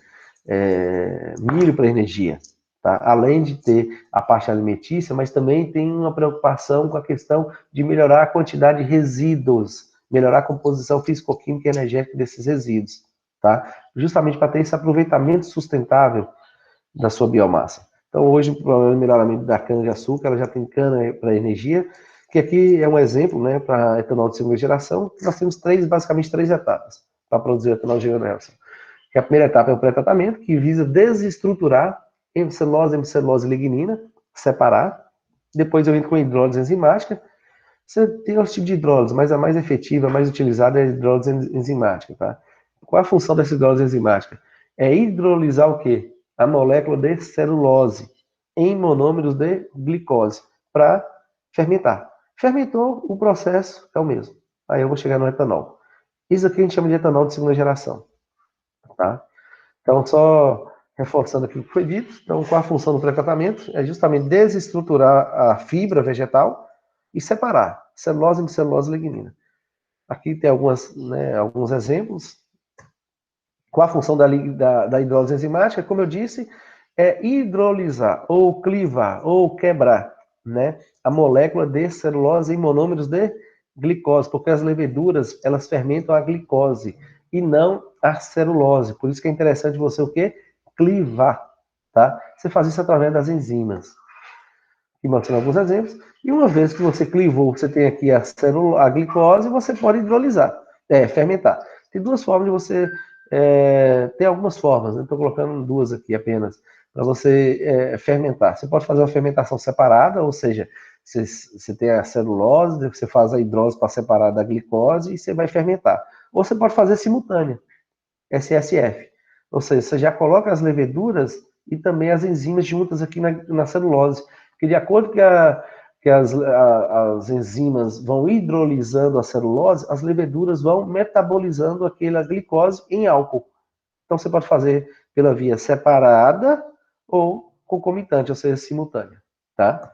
milho para energia. Tá? Além de ter a parte alimentícia, mas também tem uma preocupação com a questão de melhorar a quantidade de resíduos, melhorar a composição físico-química e energética desses resíduos, tá? Justamente para ter esse aproveitamento sustentável da sua biomassa. Então, hoje, o problema de melhoramento da cana-de-açúcar, ela já tem cana para energia, que aqui é um exemplo, né, para etanol de segunda geração. Nós temos basicamente três etapas para produzir etanol de segunda geração. Que a primeira etapa é o pré-tratamento, que visa desestruturar hemicelulose e lignina, separar. Depois eu entro com a hidrólise enzimática. Você tem outros tipos de hidrólise, mas a mais efetiva, a mais utilizada é a hidrólise enzimática. Tá? Qual é a função dessa hidrólise enzimática? É hidrolisar o quê? A molécula de celulose em monômeros de glicose para fermentar. Fermentou, o processo é o mesmo. Aí eu vou chegar no etanol. Isso aqui a gente chama de etanol de segunda geração. Tá? Então, só reforçando aquilo que foi dito, então, qual a função do pré-tratamento? É justamente desestruturar a fibra vegetal e separar celulose de celulose e lignina. Aqui tem alguns exemplos. Qual a função da hidrólise enzimática? Como eu disse, é hidrolisar, ou clivar, ou quebrar, né, a molécula de celulose em monômeros de glicose, porque as leveduras, elas fermentam a glicose e não a celulose. Por isso que é interessante você o quê? Clivar, tá? Você faz isso através das enzimas. E mostrando alguns exemplos. E uma vez que você clivou, você tem aqui a glicose, você pode hidrolisar, fermentar. Tem duas formas de você tem algumas formas, né? Estou colocando duas aqui apenas, para você fermentar. Você pode fazer uma fermentação separada, ou seja, você tem a celulose, você faz a hidrólise para separar da glicose e você vai fermentar. Ou você pode fazer simultânea, SSF. Ou seja, você já coloca as leveduras e também as enzimas juntas aqui na celulose, que de acordo que as enzimas vão hidrolisando a celulose, as leveduras vão metabolizando aquela glicose em álcool. Então você pode fazer pela via separada ou concomitante, ou seja, simultânea, tá?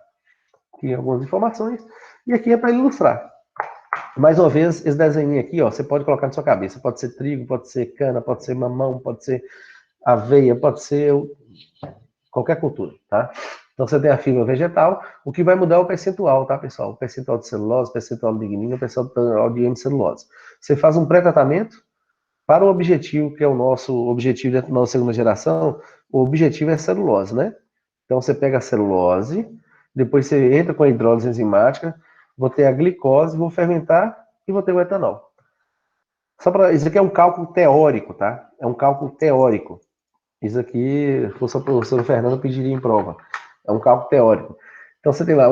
Aqui algumas informações. E aqui é para ilustrar. Mais uma vez, esse desenho aqui, ó, você pode colocar na sua cabeça. Pode ser trigo, pode ser cana, pode ser mamão, pode ser aveia, pode ser qualquer cultura, tá? Então você tem a fibra vegetal, o que vai mudar é o percentual, tá, pessoal? O percentual de celulose, o percentual de lignina, o percentual de hemicelulose. Você faz um pré-tratamento para o objetivo, que é o nosso objetivo dentro da nossa segunda geração, o objetivo é a celulose, né? Então você pega a celulose, depois você entra com a hidrólise enzimática, vou ter a glicose, vou fermentar e vou ter o etanol. Isso aqui é um cálculo teórico, tá? É um cálculo teórico. Isso aqui, se fosse a professora Fernanda, pediria em prova. É um cálculo teórico. Então, você tem lá,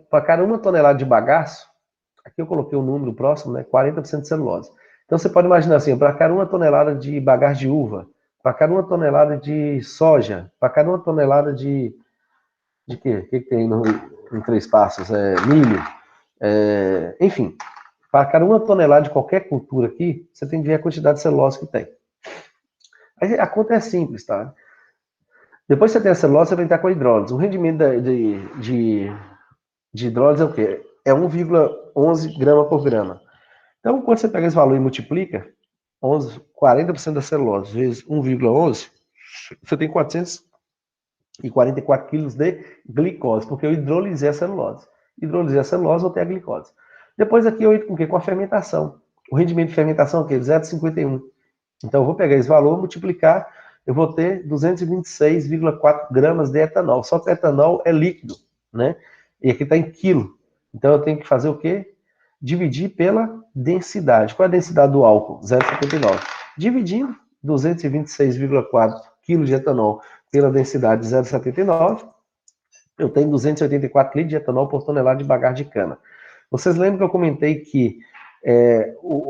para cada 1 tonelada de bagaço, aqui eu coloquei o número próximo, né? 40% de celulose. Então, você pode imaginar assim, para cada 1 tonelada de bagaço de uva, para cada 1 tonelada de soja, para cada 1 tonelada de quê? O que tem em 3 passos? Milho. Enfim, para cada 1 tonelada de qualquer cultura aqui, você tem que ver a quantidade de celulose que tem. Aí, a conta é simples, tá? Depois que você tem a celulose, você vai entrar com a hidrólise. O rendimento de hidrólise é o quê? É 1,11 grama por grama. Então, quando você pega esse valor e multiplica, 40% da celulose vezes 1,11, você tem 444 quilos de glicose, porque eu hidrolisei a celulose. Hidrolisei a celulose, vou ter a glicose. Depois aqui eu entro com o quê? Com a fermentação. O rendimento de fermentação é o quê? 0,51. Então, eu vou pegar esse valor, multiplicar, eu vou ter 226,4 gramas de etanol. Só que o etanol é líquido, né? E aqui está em quilo. Então, eu tenho que fazer o quê? Dividir pela densidade. Qual é a densidade do álcool? 0,79. Dividindo 226,4 quilos de etanol pela densidade de 0,79, eu tenho 284 litros de etanol por tonelada de bagaço de cana. Vocês lembram que eu comentei que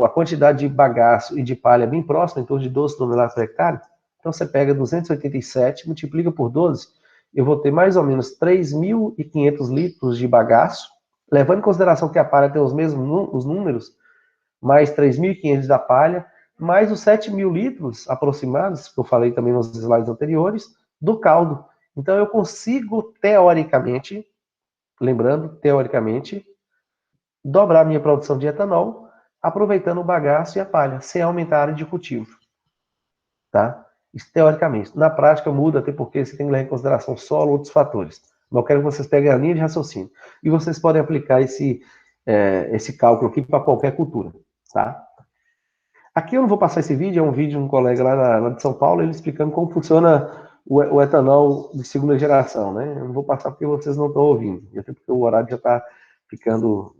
a quantidade de bagaço e de palha é bem próxima, em torno de 12 toneladas por hectare? Então você pega 287, multiplica por 12, eu vou ter mais ou menos 3.500 litros de bagaço, levando em consideração que a palha tem os mesmos os números, mais 3.500 da palha, mais os 7.000 litros aproximados, que eu falei também nos slides anteriores, do caldo. Então eu consigo, teoricamente, lembrando, teoricamente, dobrar minha produção de etanol, aproveitando o bagaço e a palha, sem aumentar a área de cultivo. Tá? Isso teoricamente. Na prática muda, até porque você tem que levar em consideração solo, outros fatores. Mas eu quero que vocês peguem a linha de raciocínio. E vocês podem aplicar esse cálculo aqui para qualquer cultura. Tá? Aqui eu não vou passar esse vídeo, é um vídeo de um colega lá de São Paulo, ele explicando como funciona o etanol de segunda geração. Né? Eu não vou passar porque vocês não estão ouvindo. Até porque o horário já está ficando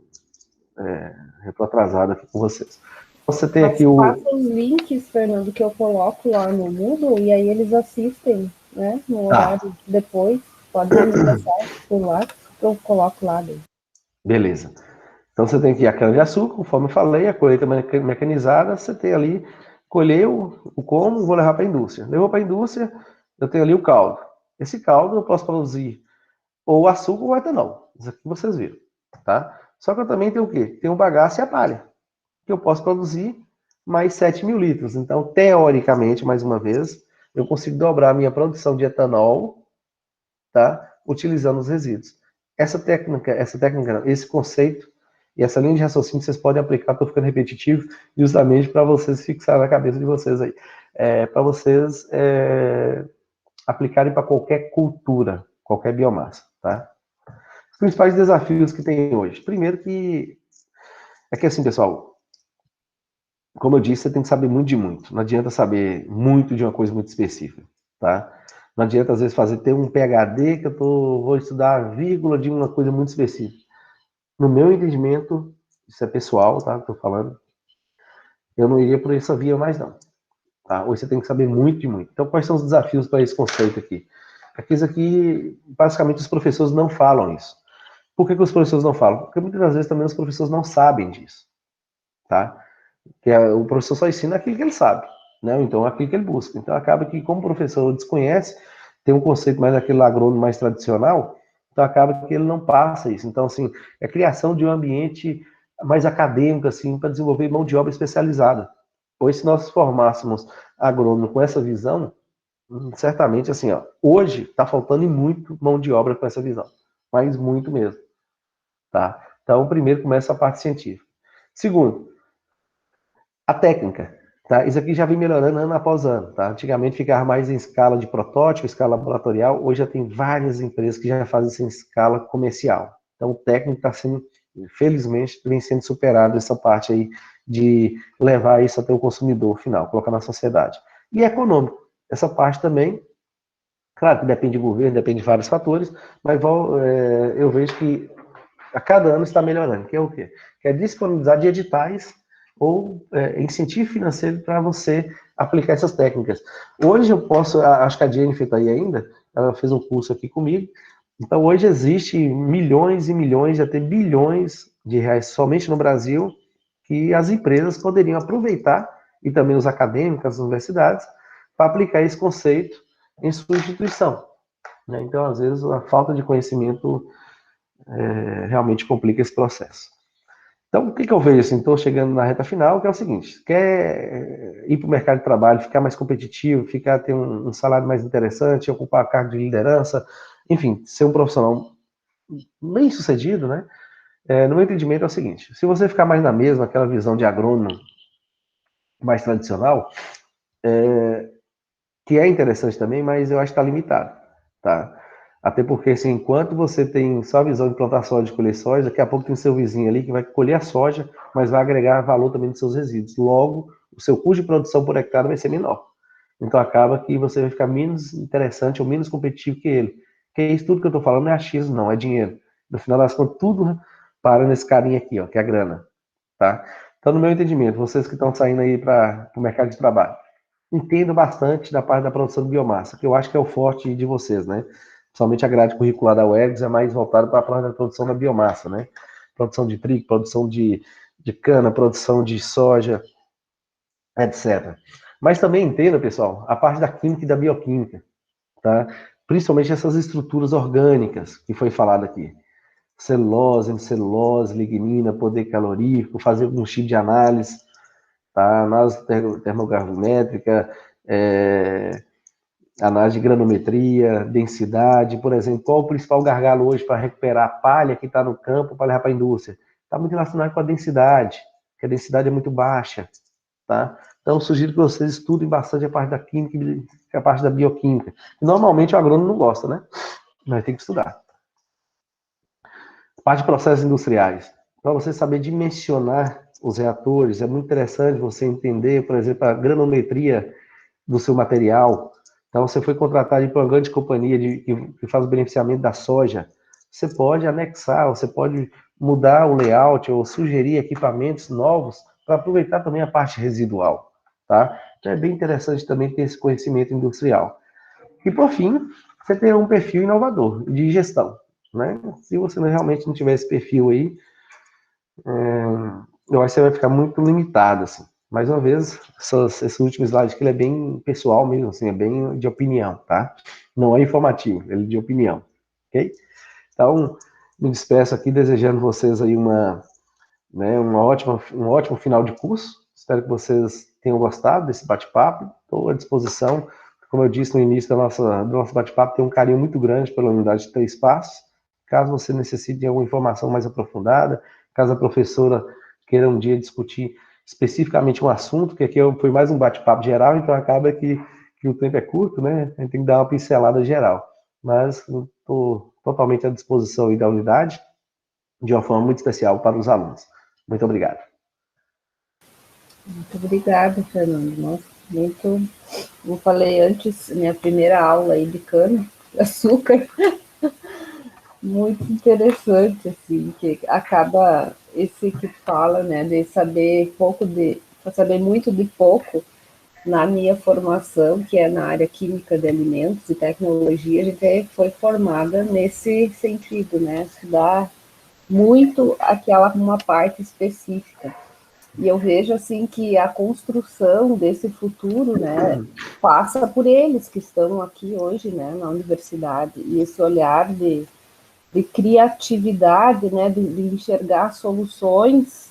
eu tô atrasado aqui com vocês. Você tem aqui passa os links, Fernando, que eu coloco lá no Moodle e aí eles assistem, né? No horário depois. Pode me passar por lá, que eu coloco lá dentro. Beleza. Então você tem aqui a cana-de-açúcar, conforme eu falei, a colheita mecanizada, você tem ali, colheu o como, vou levar para a indústria. Levou para a indústria, eu tenho ali o caldo. Esse caldo eu posso produzir ou açúcar ou etanol. Isso aqui vocês viram, tá? Só que eu também tenho o quê? Tem o bagaço e a palha, que eu posso produzir mais 7.000 litros. Então, teoricamente, mais uma vez, eu consigo dobrar a minha produção de etanol, tá? Utilizando os resíduos. Essa técnica, esse conceito e essa linha de raciocínio vocês podem aplicar, estou ficando repetitivo, justamente para vocês fixarem na cabeça de vocês aí. Para vocês aplicarem para qualquer cultura, qualquer biomassa, tá? Os principais desafios que tem hoje. Primeiro que assim, pessoal, como eu disse, você tem que saber muito de muito. Não adianta saber muito de uma coisa muito específica, tá? Não adianta, às vezes, ter um PhD que eu vou estudar a vírgula de uma coisa muito específica. No meu entendimento, isso é pessoal, tá? Estou falando. Eu não iria por essa via mais, não. Tá? Hoje você tem que saber muito de muito. Então, quais são os desafios para esse conceito aqui? Aqui, basicamente, os professores não falam isso. Por que os professores não falam? Porque muitas das vezes também os professores não sabem disso. Tá? O professor só ensina aquilo que ele sabe, né? Então, aquilo que ele busca. Então, acaba que, como o professor desconhece, tem um conceito mais daquele agrônomo mais tradicional, então acaba que ele não passa isso. Então, assim, é a criação de um ambiente mais acadêmico, assim, para desenvolver mão de obra especializada. Hoje, se nós formássemos agrônomo com essa visão, certamente, assim, ó, hoje está faltando muito mão de obra com essa visão, mas muito mesmo, tá? Então, primeiro começa a parte científica. Segundo, a técnica, tá? Isso aqui já vem melhorando ano após ano, tá? Antigamente ficava mais em escala de protótipo, escala laboratorial, hoje já tem várias empresas que já fazem isso em escala comercial. Então, o técnico está sendo, infelizmente, vem sendo superado essa parte aí de levar isso até o consumidor final, colocar na sociedade. E econômico, essa parte também, claro que depende de governo, depende de vários fatores, mas eu vejo que a cada ano está melhorando, que é o quê? Que é disponibilizar de editais ou incentivo financeiro para você aplicar essas técnicas. Hoje eu posso, acho que a Jennifer está aí ainda, ela fez um curso aqui comigo, então hoje existe milhões e milhões, até bilhões de reais somente no Brasil, que as empresas poderiam aproveitar, e também os acadêmicos, as universidades, para aplicar esse conceito em sua instituição. Né? Então, às vezes, a falta de conhecimento realmente complica esse processo. Então, o que eu vejo? Estou chegando na reta final, que é o seguinte: quer ir para o mercado de trabalho, ficar mais competitivo, ter um salário mais interessante, ocupar cargo de liderança, enfim, ser um profissional bem sucedido, né? No meu entendimento é o seguinte: se você ficar mais na mesma, aquela visão de agrônomo mais tradicional, que é interessante também, mas eu acho que está limitado, tá? Até porque, assim, enquanto você tem só a visão de plantar soja e colher soja, daqui a pouco tem seu vizinho ali que vai colher a soja, mas vai agregar valor também dos seus resíduos. Logo, o seu custo de produção por hectare vai ser menor. Então, acaba que você vai ficar menos interessante ou menos competitivo que ele. Porque isso tudo que eu estou falando não é achismo, não, é dinheiro. No final das contas, tudo para nesse carinha aqui, ó, que é a grana, tá? Então, no meu entendimento, vocês que estão saindo aí para o mercado de trabalho, entendo bastante da parte da produção de biomassa, que eu acho que é o forte de vocês, né? Principalmente a grade curricular da UERGS é mais voltada para a parte da produção da biomassa, né? Produção de trigo, produção de cana, produção de soja, etc. Mas também entenda, pessoal, a parte da química e da bioquímica, tá? Principalmente essas estruturas orgânicas que foi falado aqui. Celulose, hemicelulose, lignina, poder calorífico, fazer algum tipo de análise, tá? Análise termogravimétrica, análise de granometria, densidade, por exemplo, qual o principal gargalo hoje para recuperar a palha que está no campo para levar para a indústria? Está muito relacionado com a densidade, que a densidade é muito baixa, tá? Então, eu sugiro que vocês estudem bastante a parte da química e a parte da bioquímica. Normalmente o agrônomo não gosta, né? Mas tem que estudar. Parte de processos industriais. Para você saber dimensionar os reatores, é muito interessante você entender, por exemplo, a granometria do seu material. Então, você foi contratado por uma grande companhia que faz o beneficiamento da soja. Você pode anexar, você pode mudar o layout ou sugerir equipamentos novos para aproveitar também a parte residual, tá? Então, é bem interessante também ter esse conhecimento industrial. E, por fim, você ter um perfil inovador de gestão, né? Se você realmente não tiver esse perfil aí, eu acho que você vai ficar muito limitado, assim. Mais uma vez, esse último slide aqui ele é bem pessoal mesmo, assim, é bem de opinião, tá? Não é informativo, ele é de opinião, ok? Então, me despeço aqui desejando vocês aí um ótimo final de curso. Espero que vocês tenham gostado desse bate-papo. Estou à disposição. Como eu disse no início do nosso bate-papo, tenho um carinho muito grande pela unidade de 3 passos. Caso você necessite de alguma informação mais aprofundada, caso a professora queira um dia discutir especificamente um assunto, que aqui foi mais um bate-papo geral, então acaba que o tempo é curto, né? A gente tem que dar uma pincelada geral. Mas estou totalmente à disposição aí da unidade, de uma forma muito especial para os alunos. Muito obrigado. Muito obrigada, Fernando. Nossa, muito... Como falei antes, minha primeira aula aí de cana, açúcar, muito interessante, assim, que acaba esse que fala, né, de saber saber muito de pouco, na minha formação, que é na área química de alimentos e tecnologia, a gente foi formada nesse sentido, né? Estudar muito aquela uma parte específica. E eu vejo assim que a construção desse futuro, né, passa por eles que estão aqui hoje, né, na universidade, e esse olhar de criatividade, né, de enxergar soluções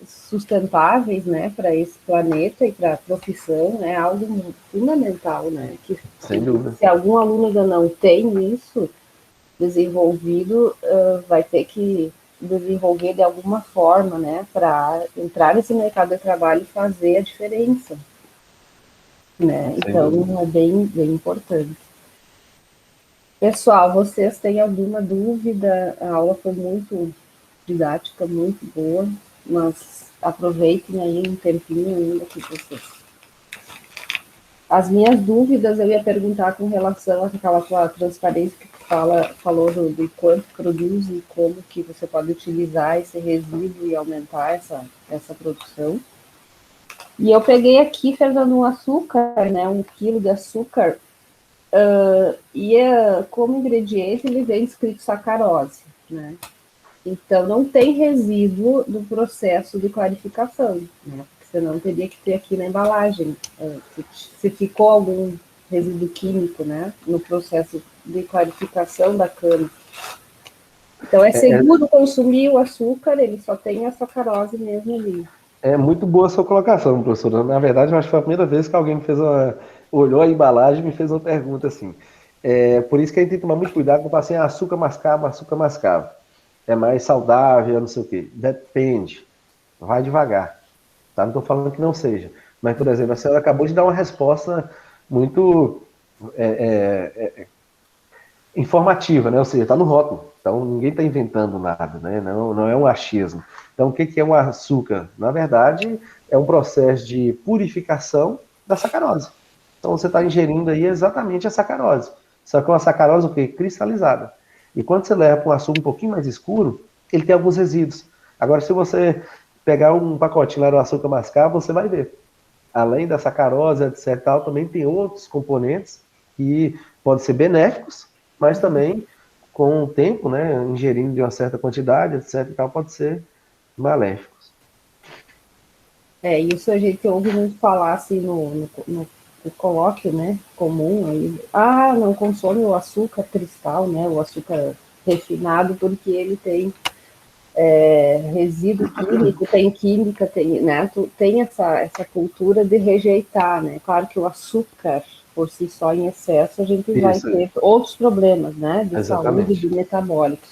sustentáveis, né, para esse planeta e para a profissão, é algo fundamental, né, Sem dúvida. se algum aluno ainda não tem isso desenvolvido, vai ter que desenvolver de alguma forma, né, para entrar nesse mercado de trabalho e fazer a diferença, né, então é bem, bem importante. Pessoal, vocês têm alguma dúvida? A aula foi muito didática, muito boa, mas aproveitem aí um tempinho ainda que vocês. As minhas dúvidas eu ia perguntar com relação àquela tua transparência que falou de quanto produz e como que você pode utilizar esse resíduo e aumentar essa produção. E eu peguei aqui, Fernando, um açúcar, né, 1 quilo de açúcar, e como ingrediente ele vem escrito sacarose, né? Então não tem resíduo do processo de clarificação, né? Porque senão teria que ter aqui na embalagem se ficou algum resíduo químico, né, no processo de clarificação da cana. Então é seguro consumir o açúcar, ele só tem a sacarose mesmo ali. É muito boa a sua colocação, professora. Na verdade, eu acho que foi a primeira vez que alguém me olhou a embalagem e me fez uma pergunta assim. Por isso que a gente tem que tomar muito cuidado com o paciente, açúcar mascavo. É mais saudável, não sei o quê. Depende. Vai devagar. Tá? Não estou falando que não seja. Mas, por exemplo, a senhora acabou de dar uma resposta muito informativa, né? Ou seja, está no rótulo. Então, ninguém está inventando nada, né? Não é um achismo. Então, o que é um açúcar? Na verdade, é um processo de purificação da sacarose. Então, você está ingerindo aí exatamente a sacarose. Só que é uma sacarose o quê? Cristalizada. E quando você leva para um açúcar um pouquinho mais escuro, ele tem alguns resíduos. Agora, se você pegar um pacotinho lá do açúcar mascavo, você vai ver. Além da sacarose, etc., também tem outros componentes que podem ser benéficos, mas também, com o tempo, né, ingerindo de uma certa quantidade, etc., pode ser maléficos. Isso a gente ouve muito falar assim no colóquio, né, comum aí. Não consome o açúcar cristal, né, o açúcar refinado, porque ele tem resíduo químico, tem química, né, tem essa cultura de rejeitar, né. Claro que o açúcar por si só em excesso a gente vai ter outros problemas, né, de saúde, de metabólicos.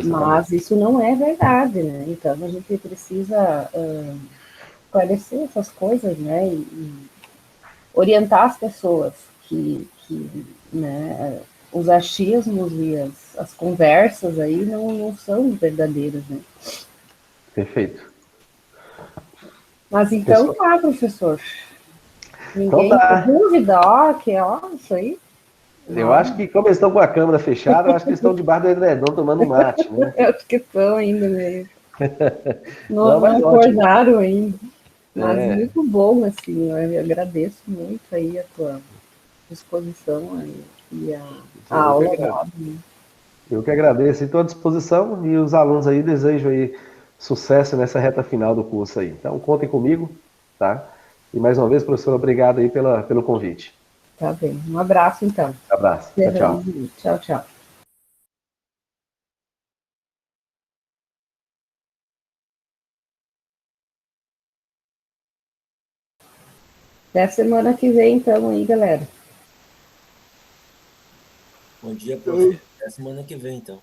Mas isso não é verdade, né, então a gente precisa esclarecer essas coisas, né, e orientar as pessoas que né, os achismos e as conversas aí não são verdadeiras, né. Perfeito. Mas então tá, professor. Ninguém então tá. tem dúvida, isso aí. Eu acho que, como eles estão com a câmera fechada, eu acho que eles estão debaixo do edredom tomando mate, né? Eu acho que estão ainda mesmo. Não acordaram ainda. Mas muito bom, assim, eu agradeço muito aí a tua disposição aí, e a aula. Eu que agradeço, estou à disposição, e os alunos aí desejo aí sucesso nessa reta final do curso aí. Então, contem comigo, tá? E mais uma vez, professor, obrigado aí pelo convite. Tá bem. Um abraço, então. Abraço. Tchau. Tchau, tchau. Até semana que vem, então, aí, galera. Bom dia, professor. Até semana que vem, então.